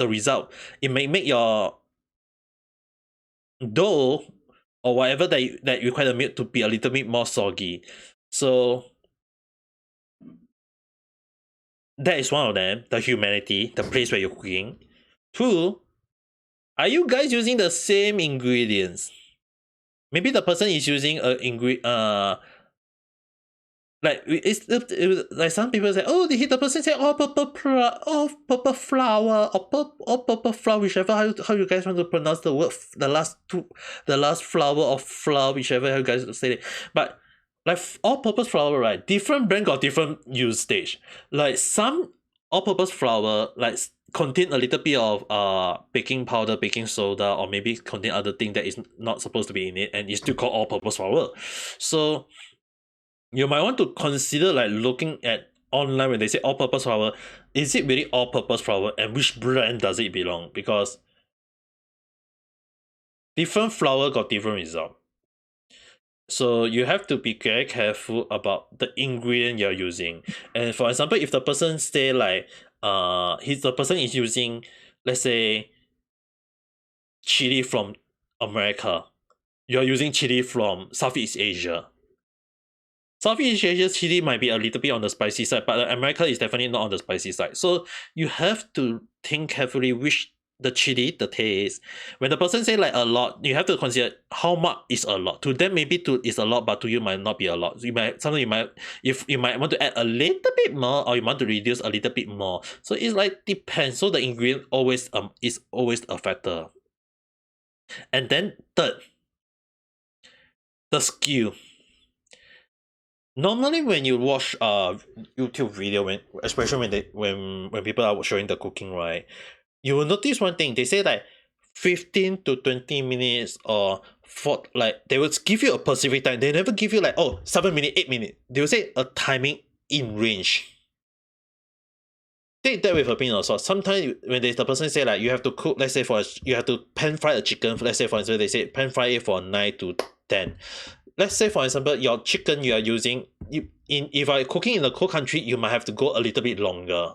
[SPEAKER 1] result. It may make your dough or whatever that require the milk to be a little bit more soggy. So that is one of them, the humanity, the place where you're cooking. Two, are you guys using the same ingredients? Maybe the person is using like like some people say, oh, the person say, oh, purple flower, or purple flower, whichever how you guys want to pronounce the word, the last flower of flower, whichever how you guys say it. But like all-purpose flour, right? Different brand got different usage. Like some all-purpose flour, like contain a little bit of baking powder, baking soda, or maybe contain other thing that is not supposed to be in it, and it's still called all-purpose flour. So you might want to consider like looking at online when they say all-purpose flour, is it really all-purpose flour, and which brand does it belong? Because different flour got different result. So you have to be very careful about the ingredient you're using. And for example, if the person say like the person is using, let's say, chili from America, you're using chili from Southeast Asia. Southeast Asia's chili might be a little bit on the spicy side, but America is definitely not on the spicy side. So you have to think carefully which the chili, the taste. When the person say like a lot, you have to consider how much is a lot. To them, maybe is a lot, but to you might not be a lot. You might if you might want to add a little bit more, or you want to reduce a little bit more. So it's like depends. So the ingredient always is always a factor. And then third, the skill. Normally when you watch YouTube video, especially when people are showing the cooking, right, you will notice one thing. They say like 15 to 20 minutes, or they will give you a specific time. They never give you like 7 minutes, 8 minutes. They will say a timing in range. Take that with a pinch of salt. Sometimes when the person say like you have to cook, let's say you have to pan fry a chicken. Let's say for example they say pan fry it for 9 to 10. Let's say for example your chicken you are using, if you are cooking in a cold country, you might have to go a little bit longer.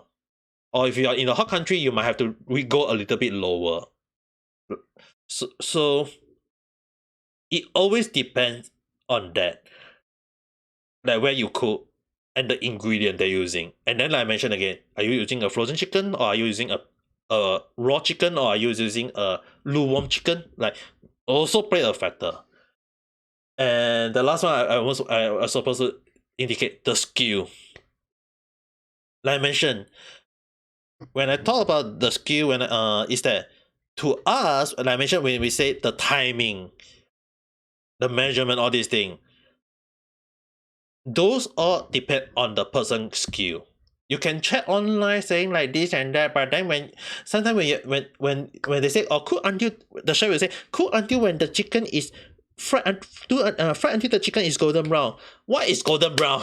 [SPEAKER 1] Or if you are in a hot country, you might have to go a little bit lower. So it always depends on that, like where you cook and the ingredient they're using. And then like I mentioned again, are you using a frozen chicken, or are you using a raw chicken, or are you using a lukewarm chicken? Like also play a factor. And the last one I was supposed to indicate the skill. Like I mentioned, when I talk about the skill, is that to us, like I mentioned, when we say the timing, the measurement, all these things, those all depend on the person's skill. You can check online saying like this and that, but then when they say cook until, the chef will say cook until when the chicken is fried until the chicken is golden brown. What is golden brown?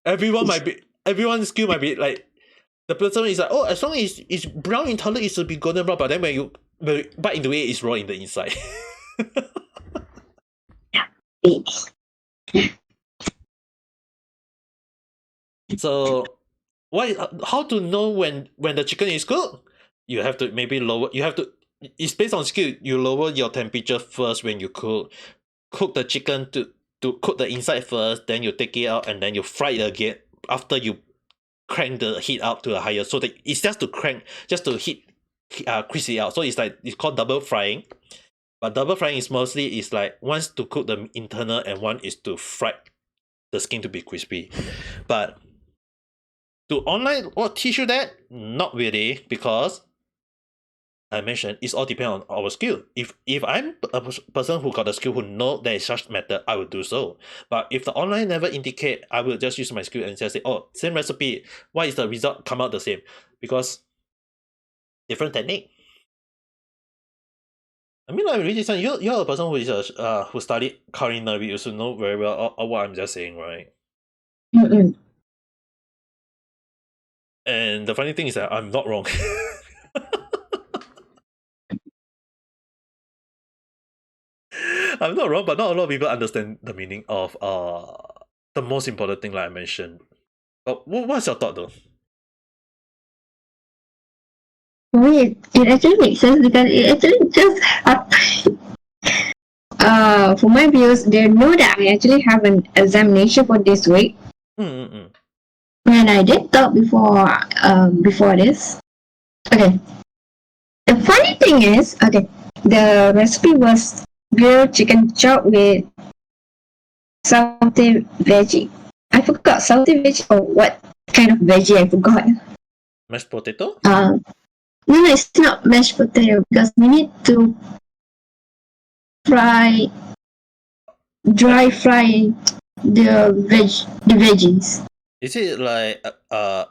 [SPEAKER 1] Everyone's skill might be like, the person is like, as long as it's brown in color, it should be golden brown. But then when you bite into it, it's raw in the inside. So how to know when the chicken is cooked? You have to maybe lower. It's based on skill. You lower your temperature first when you cook the chicken to cook the inside first. Then you take it out and then you fry it again after you crank the heat up to a higher, so that it's just to crank, just to heat, crispy out. So it's like it's called double frying. But double frying is mostly is like one's to cook the internal and one is to fry the skin to be crispy. But do online teach you that? Not really, because I mentioned it's all depend on our skill. If I'm a person who got the skill, who know there is such method, I will do so. But if the online never indicate, I will just use my skill and just say, oh, same recipe, why is the result come out the same? Because different technique. I mean, like really, you're a person who is who studied culinary, you should know very well what I'm just saying, right?
[SPEAKER 2] Mm-mm.
[SPEAKER 1] And the funny thing is that I'm not wrong. I'm not wrong, but not a lot of people understand the meaning of the most important thing, like I mentioned. But what's your thought though?
[SPEAKER 2] For me, it actually makes sense because it actually just happened. For my viewers, they know that I actually have an examination for this week.
[SPEAKER 1] Mm-mm-mm.
[SPEAKER 2] When I did talk before this. Okay. The funny thing is, okay, the recipe was grilled chicken chop with salty veggie. I forgot salty veggie or what kind of veggie I forgot.
[SPEAKER 1] Mashed potato?
[SPEAKER 2] No, it's not mashed potato because we need to fry, dry fry the veggies.
[SPEAKER 1] Is it like a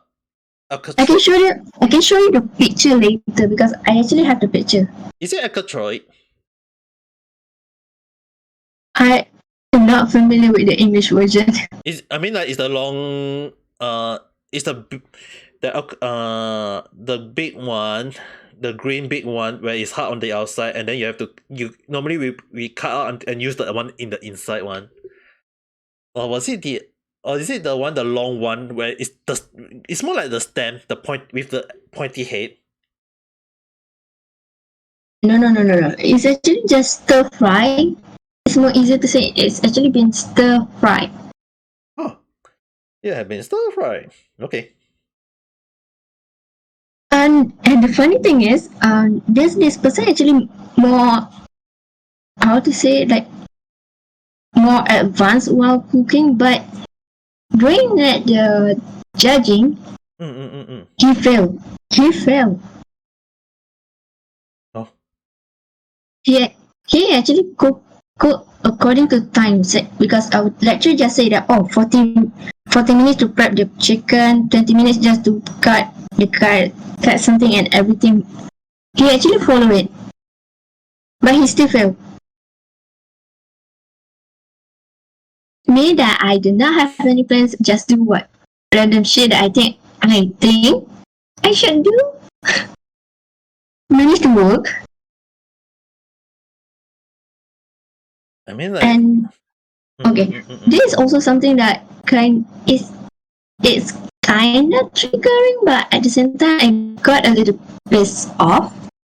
[SPEAKER 2] I can show you. I can show you the picture later because I actually have the picture.
[SPEAKER 1] Is it a Catroid?
[SPEAKER 2] I am not familiar with the English version.
[SPEAKER 1] I mean, like, is the long is the big one, the green big one where it's hard on the outside, and then you normally we cut out and use the one in the inside one. Or was it the or is it the long one where it's more like the stem, the point with the pointy head?
[SPEAKER 2] No. It's actually just stir fry. It's more easier to say. It's actually been stir fried.
[SPEAKER 1] Oh, yeah, have been stir fried. Okay.
[SPEAKER 2] And the funny thing is, this person actually more, how to say, like more advanced while cooking, but during the judging, he failed. He failed.
[SPEAKER 1] Oh.
[SPEAKER 2] He actually cook according to time set because our lecturer just say that 40 minutes to prep the chicken, 20 minutes just to cut something and everything. He actually follow it, but he still failed. Me that I do not have any plans, just do what random shit that I think I should do. Manage to work.
[SPEAKER 1] I mean, like,
[SPEAKER 2] And okay, this is also something that it's kind of triggering, but at the same time, I got a little pissed off.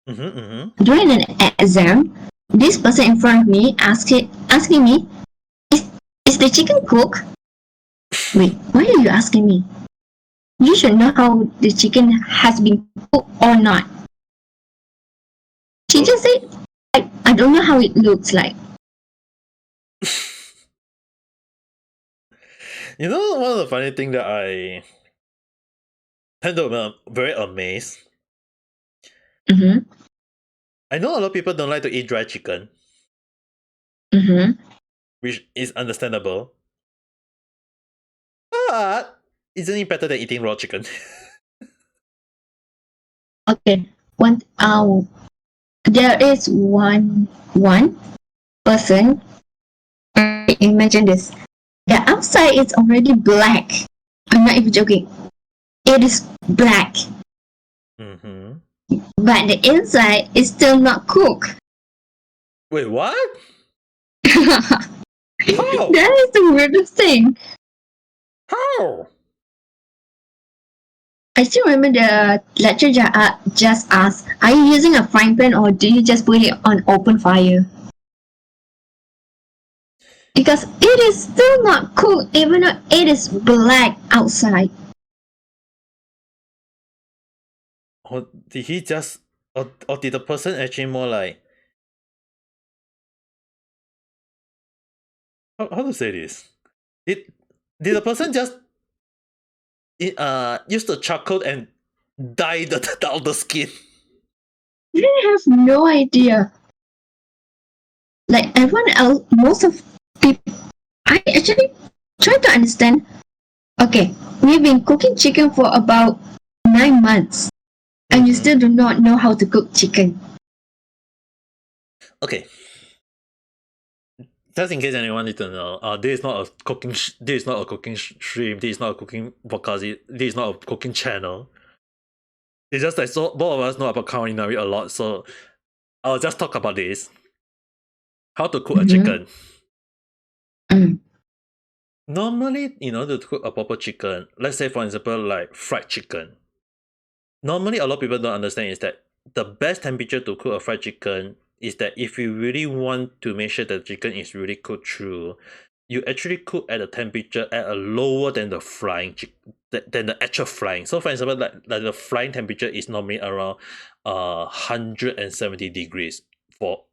[SPEAKER 2] During an exam, this person in front of me asking me, is the chicken cooked? Wait, why are you asking me? You should know how the chicken has been cooked or not. She just said, I don't know how it looks like.
[SPEAKER 1] You know, one of the funny thing that I tend to be very amazed. I know a lot of people don't like to eat dry chicken, which is understandable. But isn't it better than eating raw chicken?
[SPEAKER 2] Okay, there is one person. Imagine this. The outside is already black. I'm not even joking. It is black. But the inside is still not cooked.
[SPEAKER 1] Wait, what?
[SPEAKER 2] That is the weirdest thing.
[SPEAKER 1] How?
[SPEAKER 2] I still remember the lecturer just asked, are you using a frying pan or do you just put it on open fire? Because it is still not cooked even though it is black outside.
[SPEAKER 1] or did he just, or did the person actually more like, how to say this? Did the person just use the charcoal and dye the outer skin?
[SPEAKER 2] I have no idea. Like everyone else, most of people, I actually try to understand. Okay, we've been cooking chicken for about 9 months, and you
[SPEAKER 1] Mhm.
[SPEAKER 2] still do not know how to cook chicken.
[SPEAKER 1] Okay. Just in case anyone need to know, this is not a cooking. This is not a cooking stream. This is not a cooking podcast. This is not a cooking channel. It's just like, so both of us know about culinary a lot, so I'll just talk about this. How to cook a chicken.
[SPEAKER 2] Mm.
[SPEAKER 1] Normally, in order to cook a proper chicken, let's say for example like fried chicken. Normally, a lot of people don't understand is that the best temperature to cook a fried chicken is that if you really want to make sure the chicken is really cooked through, you actually cook at a temperature at a lower than the than the actual frying. So for example, like the frying temperature is normally around 170 degrees for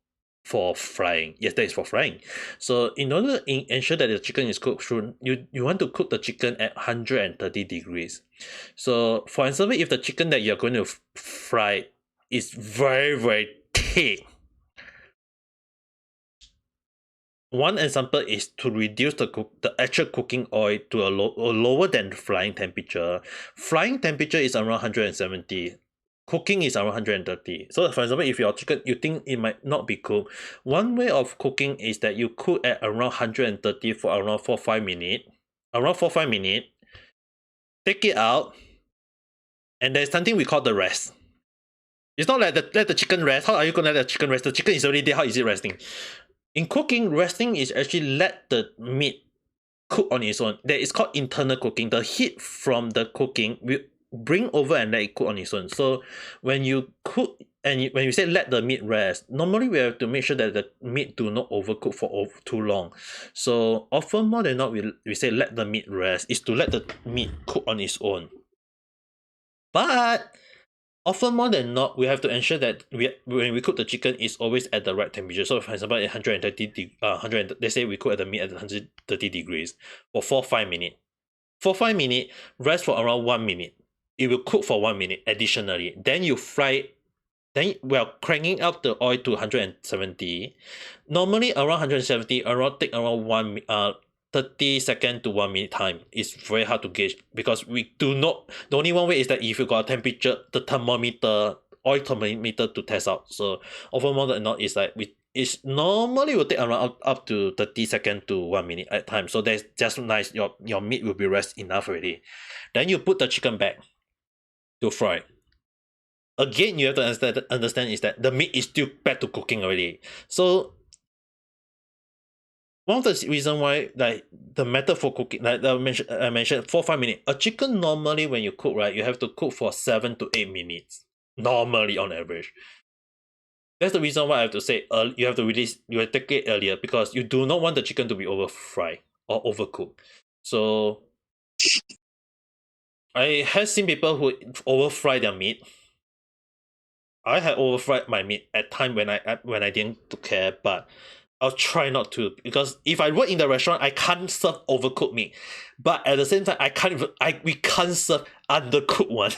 [SPEAKER 1] frying. Yes, that is for frying. So in order to ensure that the chicken is cooked through, you want to cook the chicken at 130 degrees. So for example, if the chicken that you're going to fry is very, very thick, one example is to reduce the actual cooking oil to a lower than frying temperature. Frying temperature is around 170. Cooking is around 130. So for example, if your chicken you think it might not be cooked, one way of cooking is that you cook at around 130 for around 4-5 minutes. Around 4-5 minutes. Take it out, and there's something we call the rest. It's not like let the chicken rest. How are you gonna let the chicken rest? The chicken is already there. How is it resting? In cooking, resting is actually let the meat cook on its own. That is called internal cooking. The heat from the cooking will bring over and let it cook on its own. So when you cook and when you say let the meat rest, normally we have to make sure that the meat do not overcook for too long. So often more than not, we say let the meat rest is to let the meat cook on its own. But often more than not, we have to ensure that when we cook the chicken, is always at the right temperature. So for example, at 100, let's say we cook at the meat at 130 degrees for 4-5 minutes. For 5 minutes, rest for around 1 minute. It will cook for 1 minute additionally. Then you fry. Then we are cranking up the oil to 170. Normally around 170, around take around 30 second to 1 minute time. It's very hard to gauge because we do not. The only one way is that if you got a temperature, the thermometer, oil thermometer to test out. So over more than not, it's like it's normally will take around up to 30 second to 1 minute at time. So that's just nice. Your meat will be rest enough already. Then you put the chicken back to fry. Again, you have to understand is that the meat is still back to cooking already. So one of the reason why like the method for cooking, like I mentioned 4-5 minutes. A chicken normally when you cook, right, you have to cook for 7 to 8 minutes. Normally on average. That's the reason why I have to say you have to take it earlier because you do not want the chicken to be over fried or overcooked. So I have seen people who over fry their meat. I had overfried my meat at time when I didn't care, but I'll try not to because if I work in the restaurant, I can't serve overcooked meat. But at the same time, we can't serve undercooked one.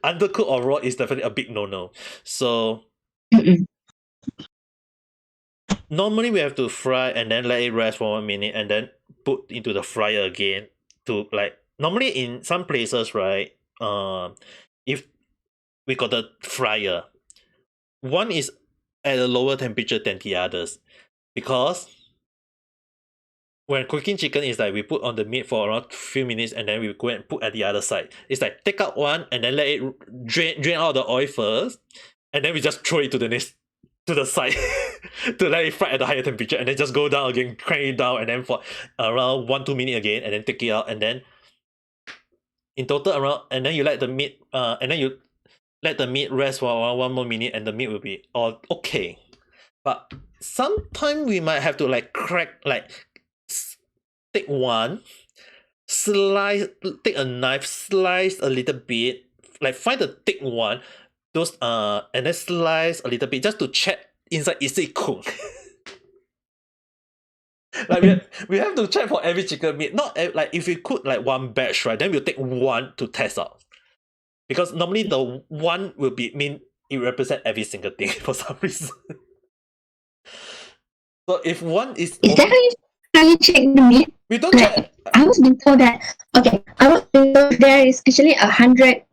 [SPEAKER 1] Undercooked or raw is definitely a big no. So
[SPEAKER 2] Mm-mm.
[SPEAKER 1] normally we have to fry and then let it rest for 1 minute and then put into the fryer again to like normally in some places, right? If we got the fryer, one is at a lower temperature than the others because when cooking chicken is like we put on the meat for around few minutes and then we go and put at the other side. It's like take out one and then let it drain out the oil first, and then we just throw it to the side to let it fry at a higher temperature, and then just go down again, crank it down, and then for around 1-2 minutes again, and then take it out, and then in total around, and then you let the meat and then you let the meat rest for around 1 more minute, and the meat will be all okay. But sometimes we might have to like crack take one, take a knife, slice a little bit like find the thick one, those and then slice a little bit just to check inside is it cooked. Like we have to check for every chicken meat. Not like if we cook like one batch, right? Then we'll take one to test out. Because normally the one will mean it represent every single thing for some reason. So if one is
[SPEAKER 2] that how you check the meat?
[SPEAKER 1] we don't
[SPEAKER 2] Like,
[SPEAKER 1] check.
[SPEAKER 2] I was being told that I was being told there is actually 100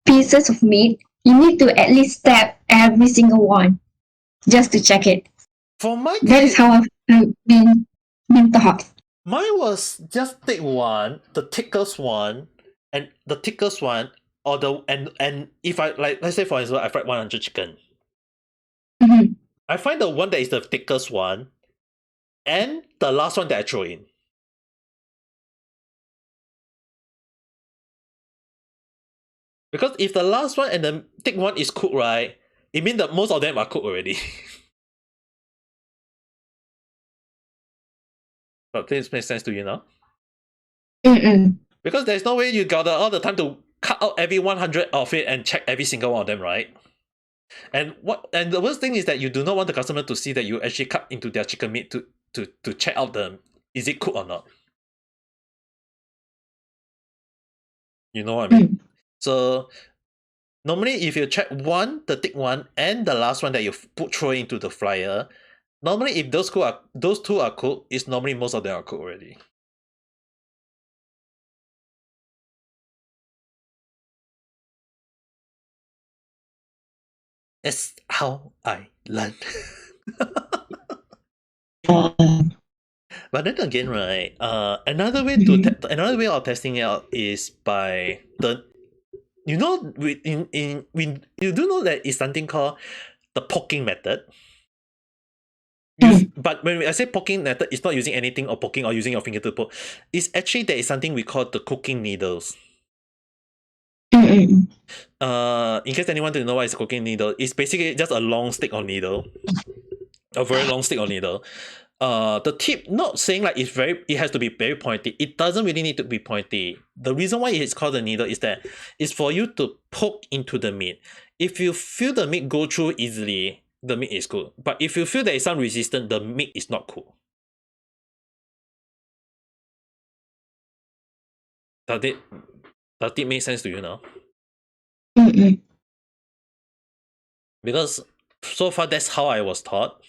[SPEAKER 2] pieces of meat. You need to at least stab every single one just to check it.
[SPEAKER 1] For my case,
[SPEAKER 2] that is how I've been taught.
[SPEAKER 1] Mine was just take one, the thickest one, and the thickest one, or the and if I like, let's say for example, I fried 100 chicken.
[SPEAKER 2] Mm-hmm.
[SPEAKER 1] I find the one that is the thickest one, and the last one that I throw in. Because if the last one and the thick one is cooked, right, it means that most of them are cooked already. But this makes sense to you now?
[SPEAKER 2] Mm-mm.
[SPEAKER 1] Because there's no way you got all the time to cut out every 100 of it and check every single one of them, right? And the worst thing is that you do not want the customer to see that you actually cut into their chicken meat to check out is it cooked or not. You know what I mean? So normally if you check one, the thick one, and the last one that you throw into the fryer, normally if those two are cooked, it's normally most of them are cooked already. That's how I learned. But then again, right? Another way another way of testing it out is by you do know that it's something called the poking method. But when I say poking method, it's not using anything or poking or using your finger to poke. It's actually there is something we call the cooking needles. In case anyone doesn't know what is a cooking needle, it's basically just a long stick or needle, a very long stick or needle. The tip, not saying like it has to be very pointy. It doesn't really need to be pointy. The reason why it's called a needle is that it's for you to poke into the meat. If you feel the meat go through easily, the meat is good. But if you feel there is some resistance, the meat is not cool. Does it make sense to you now? Because so far that's how I was taught.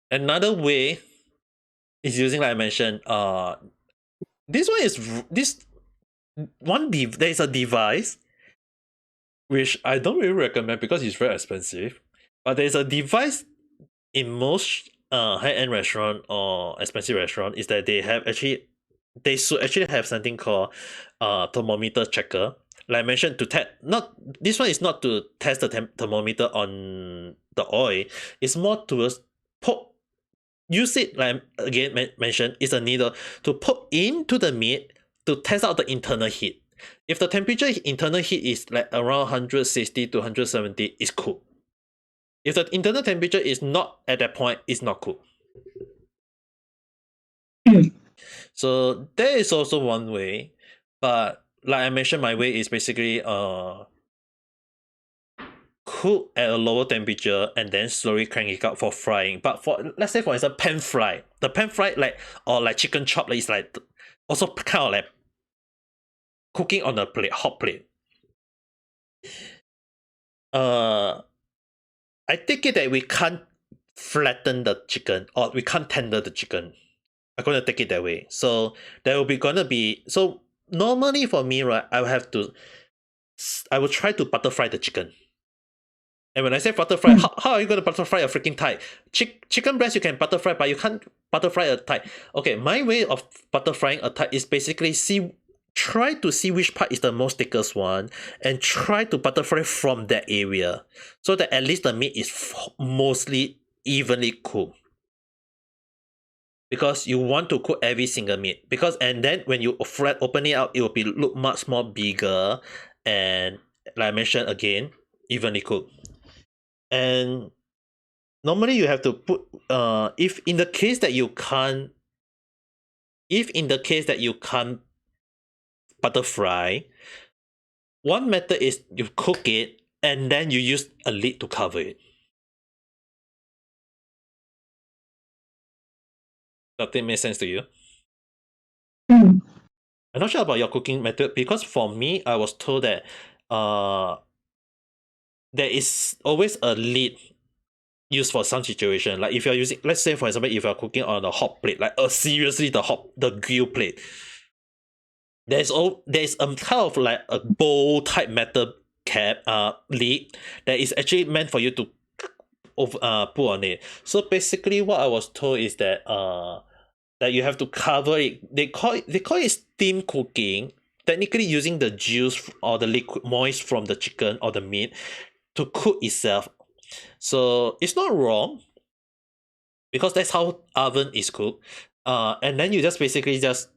[SPEAKER 1] Another way is using, like I mentioned, this one there is a device which I don't really recommend because it's very expensive. But there's a device in most high-end restaurant or expensive restaurant is that they should actually have something called thermometer checker. Like I mentioned, to test, not this one is not to test the thermometer on the oil. It's more towards poke. Use it, like again mentioned, is a needle to poke into the meat to test out the internal heat. If the internal heat is like around 160 to 170, it's cooked. If the internal temperature is not at that point, it's not cooked. So there is also one way, but like I mentioned, my way is basically cook at a lower temperature and then slowly crank it up for frying. But for, let's say for example, pan fry, the pan fry like chicken chop, is like also kind of like cooking on a hot plate. I take it that we can't flatten the chicken or we can't tender the chicken. I'm going to take it that way. So there will be gonna be, so normally for me, right, I will try to butter fry the chicken. And when I say butter fry, how are you going to butter fry a freaking thigh? Chicken breast you can butter fry, but you can't butter fry a thigh. Okay, my way of butter frying a thigh is basically try to see which part is the most thickest one and try to butter fry from that area so that at least the meat is mostly evenly cooked. Because you want to cook every single meat. And then when you open it out, it will look much more bigger and, like I mentioned again, evenly cooked. And normally you have to put if in the case that you can't butter fry, one method is you cook it and then you use a lid to cover it. Does that make sense to you?
[SPEAKER 2] Mm.
[SPEAKER 1] I'm not sure about your cooking method because for me, I was told that there is always a lid used for some situation. Like if you're using, let's say for example, if you're cooking on a hot plate, like seriously the grill plate, there's a kind of like a bowl type metal cap lid that is actually meant for you to put on it. So basically, what I was told is that you have to cover it. They call it steam cooking. Technically, using the juice or the liquid moist from the chicken or the meat to cook itself. So it's not wrong because that's how oven is cooked. And then you just basically just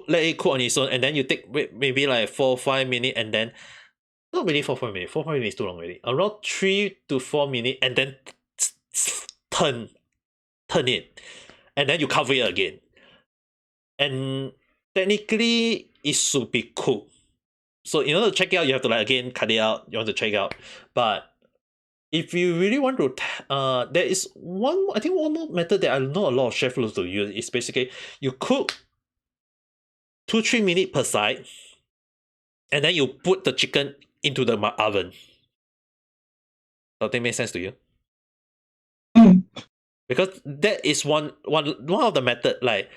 [SPEAKER 1] let it cook on its own, and then you take maybe like 4-5 minutes, and then not really 4-5 minutes. 4-5 minutes is too long already. Around 3 to 4 minutes, and then turn it, and then you cover it again. And technically, it should be cooked. So in order to check it out, you have to like again cut it out. You want to check it out, but if you really want to, there is one more method that I know a lot of chefs love to use. Is basically you cook 2-3 minutes per side, and then you put the chicken into the oven. Does that make sense to you?
[SPEAKER 2] Mm.
[SPEAKER 1] Because that is one of the method. Like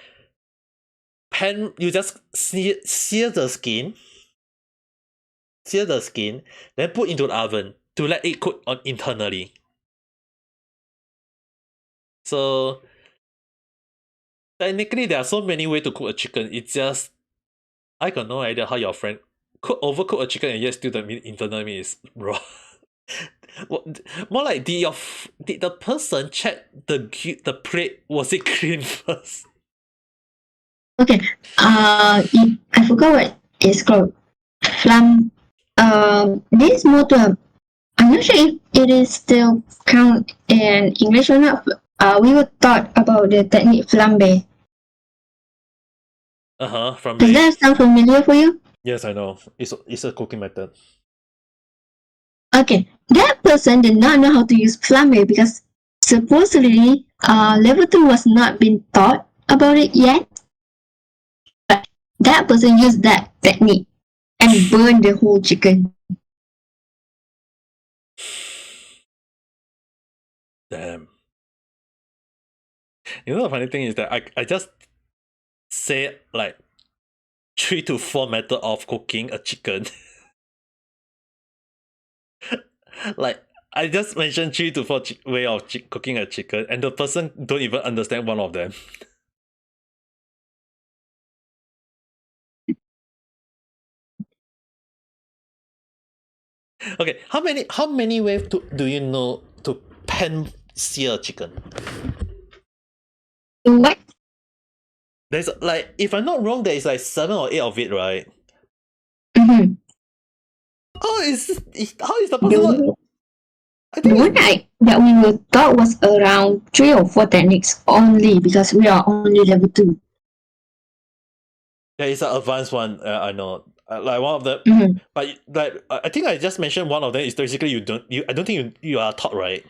[SPEAKER 1] you just sear the skin, then put into the oven to let it cook on internally. So technically, there are so many ways to cook a chicken. It's just I got no idea how your friend overcook a chicken and yet still the meat internal meat is raw. More like did the person check the plate, was it clean first?
[SPEAKER 2] Okay. I forgot what it's called. Flam. This is more to a. I'm not sure if it is still count in English or not. We were taught about the technique flambe.
[SPEAKER 1] From
[SPEAKER 2] Does that sound familiar for you?
[SPEAKER 1] Yes, I know. It's a cooking method.
[SPEAKER 2] Okay, that person did not know how to use flambe because supposedly level 2 was not been taught about it yet. But that person used that technique and burned the whole chicken.
[SPEAKER 1] Damn. You know the funny thing is that I just say like 3 to 4 method of cooking a chicken. Like I just mentioned 3 to 4 way of cooking a chicken, and the person don't even understand one of them. Okay, how many ways do you know to pan sear chicken?
[SPEAKER 2] What?
[SPEAKER 1] There's like, if I'm not wrong, there is like 7 or 8 of it, right?
[SPEAKER 2] Mm-hmm.
[SPEAKER 1] How is the person not? I
[SPEAKER 2] The
[SPEAKER 1] think
[SPEAKER 2] one that we were taught was around 3 or 4 techniques only because we are only level 2.
[SPEAKER 1] yeah, it's an advanced one. I know. Like one of them,
[SPEAKER 2] Mm-hmm.
[SPEAKER 1] but like I think I just mentioned one of them is basically I don't think you are taught, right?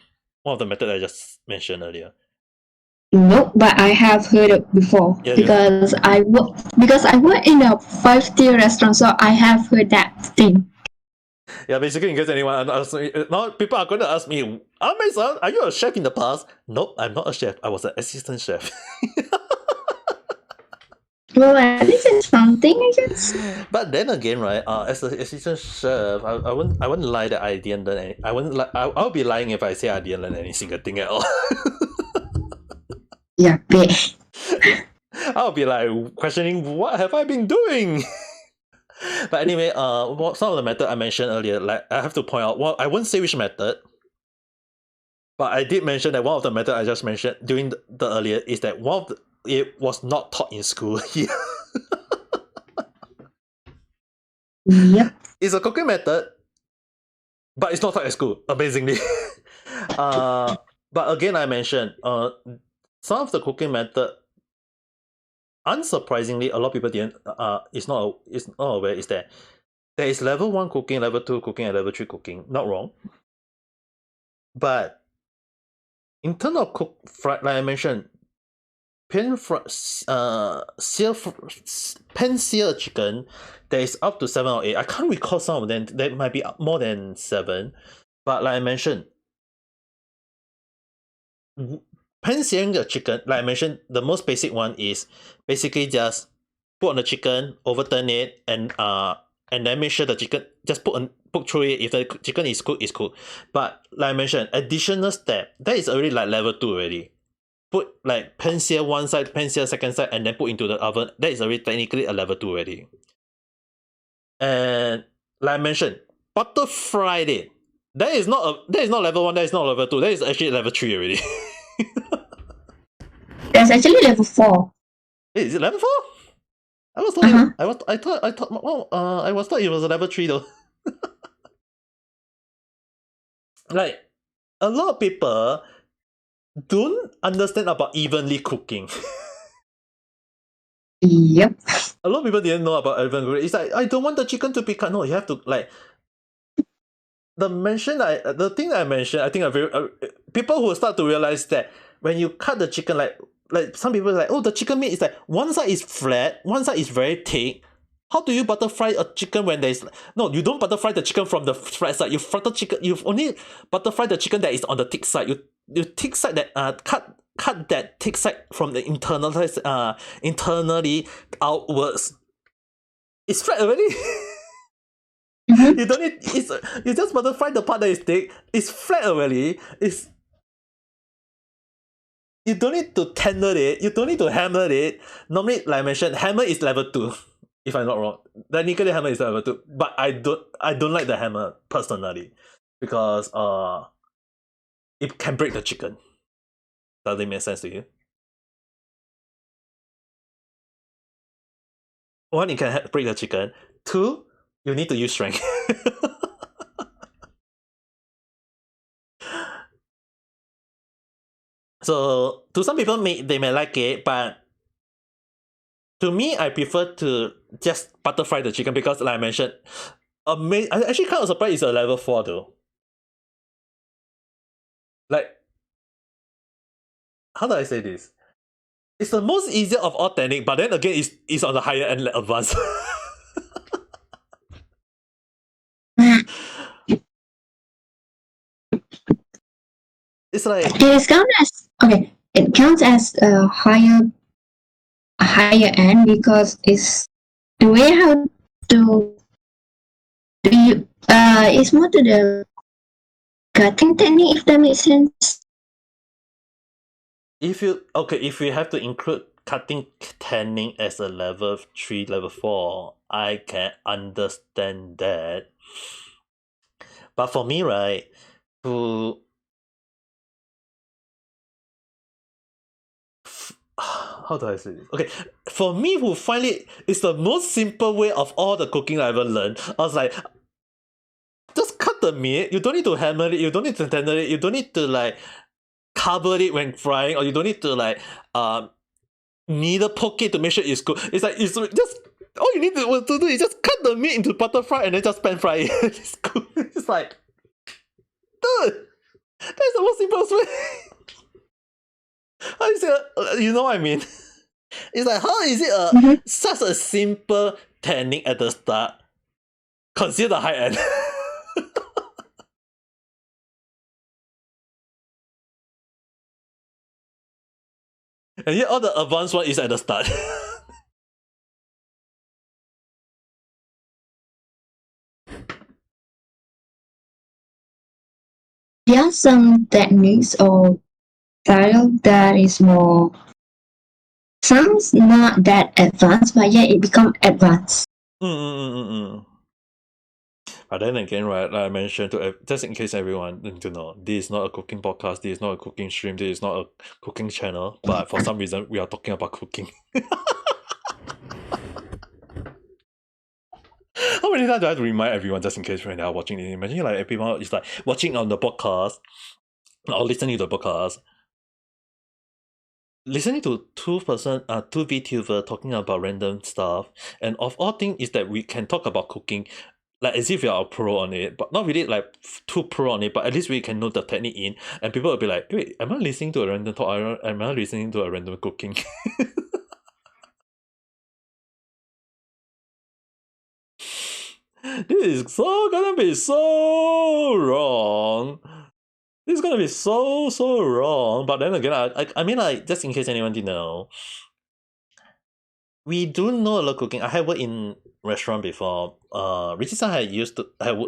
[SPEAKER 1] One of the method I just mentioned earlier.
[SPEAKER 2] Nope, but I have heard it before
[SPEAKER 1] Yeah,
[SPEAKER 2] because I work in a 5-tier restaurant, so I have heard that thing.
[SPEAKER 1] yeah. Basically, in case anyone asks me, now people are going to ask me, Mason, are you a chef in the past? Nope, I'm not a chef. I was an assistant chef.
[SPEAKER 2] Well, at least it's something, I guess.
[SPEAKER 1] But then again, right? As an assistant chef, I wouldn't lie that I didn't learn any. I wouldn't lie. I'll be lying if I say I didn't learn any single thing at all.
[SPEAKER 2] Yeah, bitch.
[SPEAKER 1] I'll be like questioning what have I been doing. But anyway, some of the method I mentioned earlier, like I have to point out. Well, I wouldn't say which method, but I did mention that one of the method I just mentioned during the earlier is that it was not taught in school here.
[SPEAKER 2] Yep.
[SPEAKER 1] It's a cooking method, but it's not taught at school, amazingly. But again, I mentioned some of the cooking method unsurprisingly, a lot of people didn't is not aware is that there is level 1 cooking, level 2 cooking, and level 3 cooking. Not wrong. But in terms of like I mentioned, pan sear chicken, there is up to 7 or 8. I can't recall some of them. There might be more than 7. But like I mentioned, pan searing the chicken, like I mentioned, the most basic one is basically just put on the chicken, overturn it, and then make sure the chicken just poke through it. If the chicken is cooked, it's cooked. But like I mentioned, additional step, that is already like level 2 already. Put like pan sear one side, pan sear second side, and then put into the oven. That is already technically a level 2 already. And like I mentioned, butter fried it. That is not level 1, that is not level 2, that is actually level 3 already.
[SPEAKER 2] That's actually level 4.
[SPEAKER 1] Hey, is it level 4? I was thought I was thought it was a level 3 though. Like, a lot of people don't understand about evenly cooking.
[SPEAKER 2] Yep.
[SPEAKER 1] A lot of people didn't know about evenly cooking. It's like, I don't want the chicken to be cut. No, you have to like the thing that I mentioned. I think people who start to realize that when you cut the chicken, like some people are like, oh, the chicken meat is like one side is flat, one side is very thick. How do you butter fry a chicken when there's no? You don't butter fry the chicken from the flat side. You fry the chicken. You only butter fry the chicken that is on the thick side. You thick side that cut that thick side from the internally outwards. It's flat already.
[SPEAKER 2] Mm-hmm.
[SPEAKER 1] You don't need you just butter fry the part that is thick. It's flat already. You don't need to tender it. You don't need to hammer it. Normally, like I mentioned, hammer is level 2. If I'm not wrong, technically hammer is level 2. But I don't like the hammer personally because it can break the chicken. Does it make sense to you? One, it can break the chicken. 2, you need to use strength. So to some people, they may like it, but to me, I prefer to just butter fry the chicken because, like I mentioned, I'm actually kind of surprised it's a level 4 though. Like, how do I say this? It's the most easier of all technique, but then again, it's on the higher end advanced. It's like
[SPEAKER 2] It is counted as okay. It counts as a higher end because it's the way how to do you it's more to the cutting technique, if that makes sense.
[SPEAKER 1] if you have to include cutting tanning as a level 3, level 4, I can understand that. But for me, right, how do I say this? Okay, for me who find it's the most simple way of all the cooking I ever learned. I was like, just cut the meat. You don't need to hammer it. You don't need to tender it. You don't need to like cover it when frying, or you don't need to like neither poke it to make sure it's good. It's like it's just all you need to do is just cut the meat into butter fry and then just pan fry it. It's good. It's like, dude, that's the most simplest way. How is it? You know what I mean? It's like, how is it such a simple technique at the start? Consider the high end. And yet all the advanced one is at the start.
[SPEAKER 2] There are some techniques or style that is more sounds not that advanced, but yet it become advanced.
[SPEAKER 1] But then again, right, like I mentioned, just in case everyone need to know, this is not a cooking podcast, this is not a cooking stream, this is not a cooking channel, but for some reason, we are talking about cooking. How many times do I have to remind everyone just in case when they are watching it? Imagine like everyone is like watching on the podcast or listening to the podcast. listening to two VTuber talking about random stuff, and of all things is that we can talk about cooking, like as if we are a pro on it, but not really like too pro on it, but at least we can know the technique in, and people will be like, wait, am I listening to a random talk? Am I listening to a random cooking? This is so gonna be so wrong. This is gonna be so wrong. But then again, I mean, like, just in case anyone didn't know, we do know a lot of cooking. I have worked in restaurant before. Richi-san had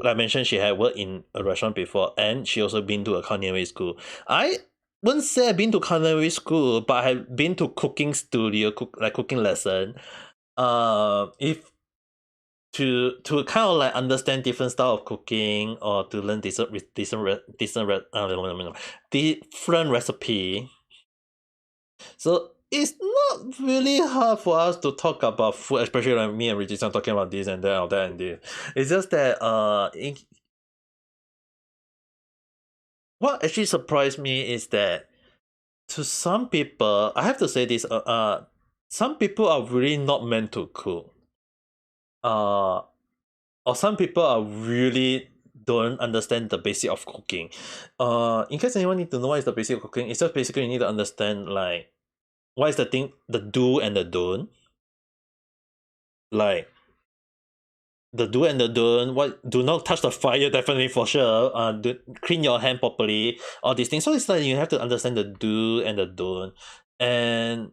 [SPEAKER 1] I mentioned she had worked in a restaurant before, and she also been to a culinary school. I wouldn't say I've been to culinary school, but I have been to cooking studio, cooking lesson. If to kind of like understand different style of cooking or to learn different recipe. So it's not really hard for us to talk about food, especially like me and Regis talking about this and that or that and this. It's just that what actually surprised me is that to some people, I have to say this, some people are really not meant to cook. Or some people are really don't understand the basic of cooking. In case anyone need to know what is the basic of cooking, it's just basically you need to understand like what is the thing, the do and the don't. Like the do and the don't, what do not touch the fire, definitely for sure. Clean your hand properly, all these things. So it's like you have to understand the do and the don't. And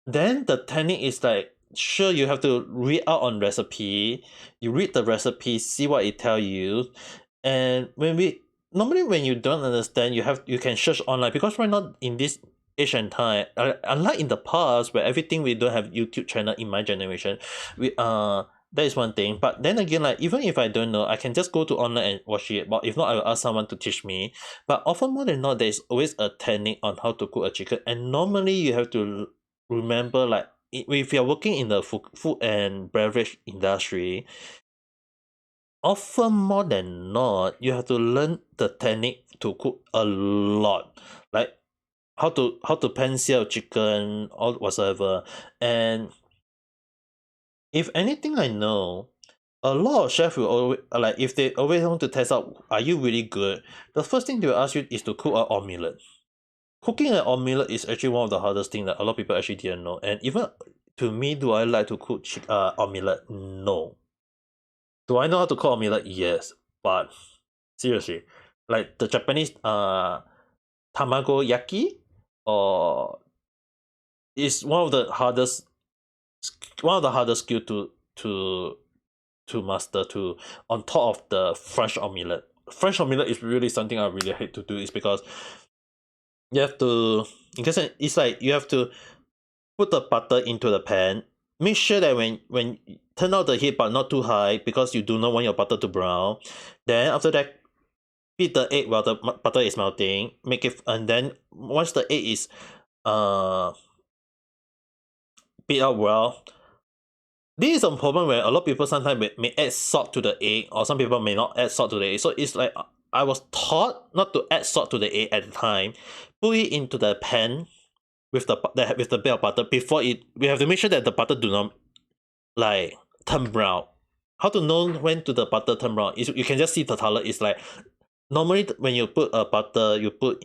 [SPEAKER 1] then the technique is like, sure, you have to read out on recipe. You read the recipe, see what it tell you, and normally when you don't understand, you can search online, because we're not in this age and time. Unlike in the past where everything we don't have YouTube channel in my generation, we that is one thing. But then again, like even if I don't know, I can just go to online and watch it. But if not, I will ask someone to teach me. But often more than not, there is always a technique on how to cook a chicken, and normally you have to remember, like if you're working in the food and beverage industry, often more than not you have to learn the technique to cook a lot, like how to pan sear chicken or whatsoever. And if anything I know, a lot of chefs will always, like if they always want to test out are you really good, the first thing they will ask you is to cook an omelette. Cooking an omelette is actually one of the hardest things that a lot of people actually didn't know. And even to me, do I like to cook omelette? No. Do I know how to cook omelette? Yes. But seriously, like the Japanese tamago yaki, or is one of the hardest skill to master, to on top of the French omelette. French omelette is really something I really hate to do, is because you have to, because it's like you have to put the butter into the pan. Make sure that when turn out the heat but not too high, because you do not want your butter to brown. Then after that, beat the egg while the butter is melting. Make it, and then once the egg is beat out well. This is a problem where a lot of people sometimes may add salt to the egg, or some people may not add salt to the egg. So it's like I was taught not to add salt to the egg at the time. Put it into the pan with the bit of butter before it. We have to make sure that the butter do not like turn brown. How to know when to the butter turn brown? Is you can just see the color. It's like normally when you put a butter, you put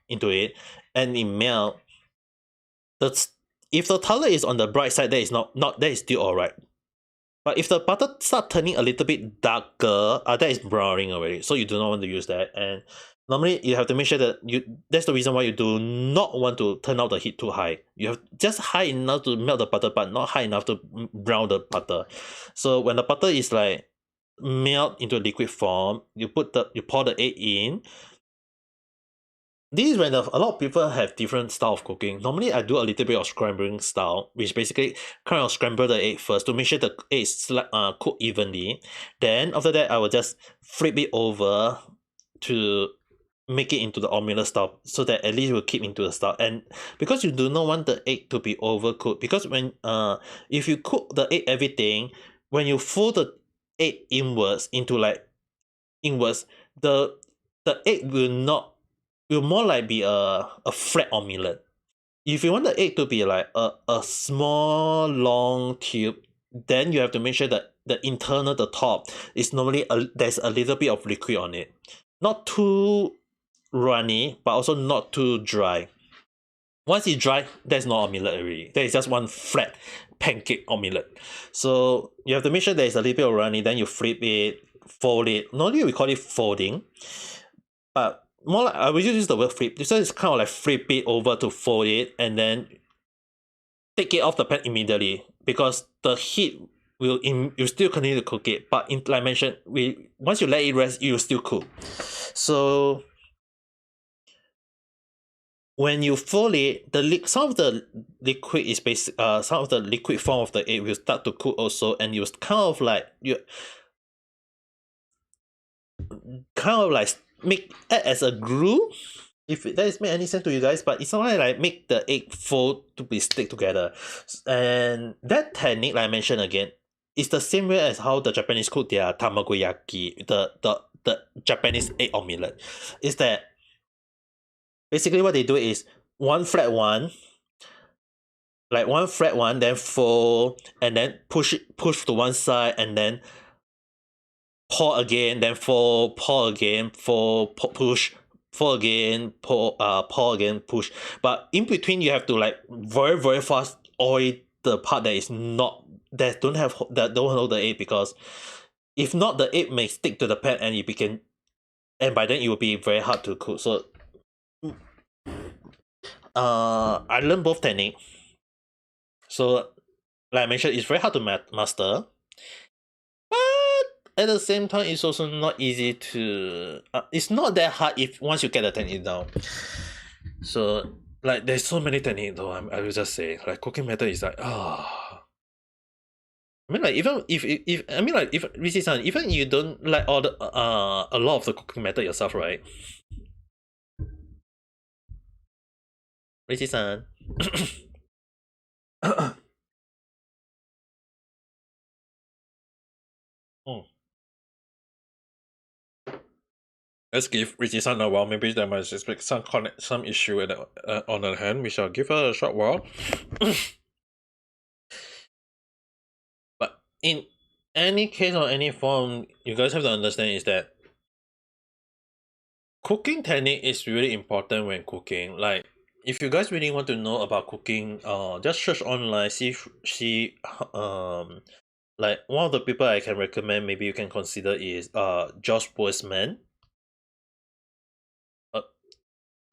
[SPEAKER 1] into it and it melt. If the color is on the bright side, that is still alright. But if the butter start turning a little bit darker, that is browning already. So you do not want to use that. And normally you have to make sure that that's the reason why you do not want to turn out the heat too high. You have just high enough to melt the butter, but not high enough to brown the butter. So when the butter is like melt into liquid form, you pour the egg in. This is when a lot of people have different style of cooking. Normally, I do a little bit of scrambling style, which basically kind of scramble the egg first to make sure the egg is cooked evenly. Then after that, I will just flip it over to make it into the omelette style, so that at least it will keep into the style. And because you do not want the egg to be overcooked, because when if you cook the egg everything, when you fold the egg inwards, the egg will more like be a flat omelette. If you want the egg to be like a small long tube, then you have to make sure that the internal, the top, is normally there's a little bit of liquid on it. Not too runny, but also not too dry. Once it's dry, that's not omelette already. That is just one flat pancake omelette. So you have to make sure there's a little bit of runny, then you flip it, fold it. Normally we call it folding, but more like I will use the word flip. So it's kind of like flip it over to fold it and then take it off the pan immediately, because the heat will you still continue to cook it. But like I mentioned, once you let it rest, you will still cook. So when you fold it, some of the liquid is some of the liquid form of the egg will start to cook also, and you kind of like make it as a glue, if that is make any sense to you guys. But it's something like make the egg fold to be stick together, and that technique, like I mentioned again, is the same way as how the Japanese cook their tamagoyaki, the Japanese egg omelette. Is that basically what they do is one flat one, then fold and then push to one side, and then pour again, then fold, pour again, fold, push, fold again, pour again, push. But in between, you have to like very very fast oil the part that is not that don't hold the egg, because if not, the egg may stick to the pan and and by then it will be very hard to cook. So I learned both technique. So like I mentioned, it's very hard to master. At the same time, it's also not easy to it's not that hard if once you get the technique down. So like there's so many techniques though. I will just say like cooking method is like I mean like even if Rizi-san, even you don't like all the a lot of the cooking method yourself, right? Rizi-san. Let's give Rizi-san a while. Maybe there might just be some issue on the hand. We shall give her a short while. But in any case or any form, you guys have to understand is that cooking technique is really important when cooking. Like if you guys really want to know about cooking, just search online, see like one of the people I can recommend, maybe you can consider, is Josh Boisman.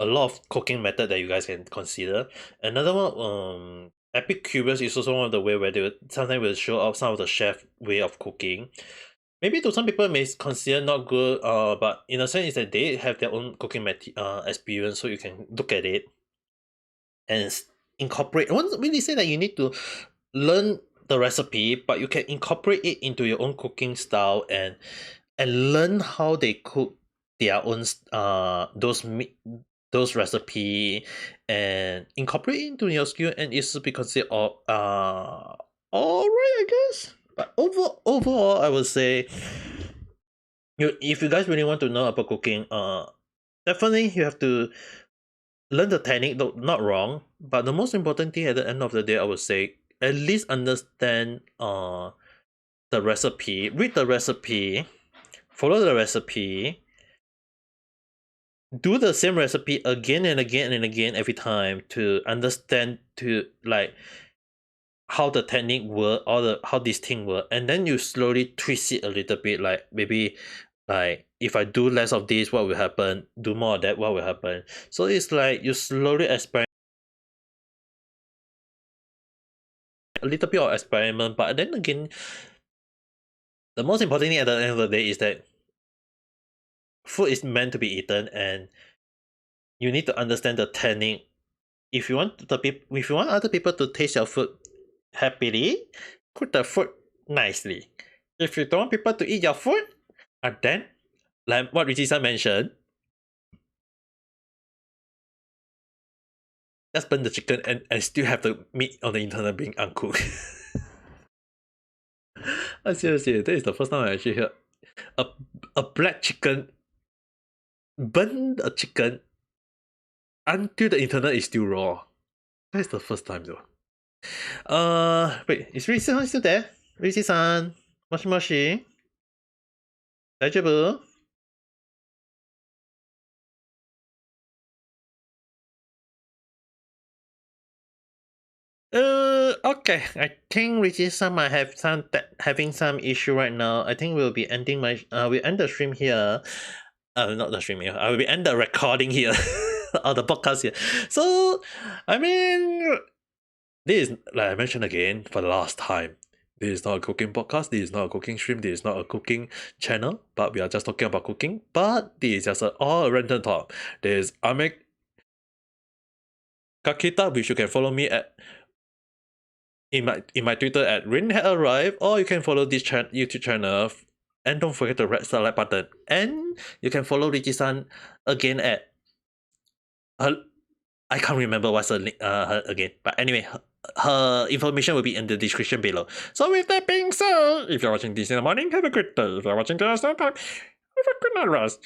[SPEAKER 1] A lot of cooking method that you guys can consider. Another one, Epic Curious is also one of the way where they sometimes will show off some of the chef way of cooking. Maybe to some people may consider not good, but in a sense is that they have their own cooking experience, so you can look at it and incorporate. I won't really say that you need to learn the recipe, but you can incorporate it into your own cooking style and learn how they cook their own those recipe and incorporate into your skill, and it should be considered alright, I guess. But overall, I would say, if you guys really want to know about cooking, definitely you have to learn the technique. Though not wrong, but the most important thing at the end of the day, I would say, at least understand the recipe, read the recipe, follow the recipe, do the same recipe again and again and again every time to understand to like how the technique work, how this thing work, and then you slowly twist it a little bit. Like maybe like if I do less of this, what will happen? Do more of that, what will happen? So it's like you slowly experiment, a little bit of experiment, but then again, the most important thing at the end of the day is that food is meant to be eaten, and you need to understand the technique. If you want other people to taste your food happily, cook the food nicely. If you don't want people to eat your food, and then, like what Rizi-san mentioned, just burn the chicken and still have the meat on the internal being uncooked. Seriously, that is the first time I actually heard a black chicken burn a chicken until the internet is still raw. That's the first time though. Wait, is Rizi-san still there? Rizi-san, moshi moshi. Daijoubu? Okay. I think Rizi-san might have having some issue right now. I think we'll be ending we'll end the stream here. Not the stream here. I will be end the recording here. Or the podcast here. So, I mean, this is, like I mentioned again for the last time, this is not a cooking podcast, this is not a cooking stream, this is not a cooking channel, but we are just talking about cooking. But this is just all a random talk. There's Ame Gakita, which you can follow me at in my Twitter at Rin had arrived, or you can follow this YouTube channel, and don't forget the red star like button. And you can follow Rizi-san again at I can't remember what's her link again, but anyway, her information will be in the description below. So with that being said, if you're watching this in the morning, have a good day. If you're watching this afternoon, have a good night rest.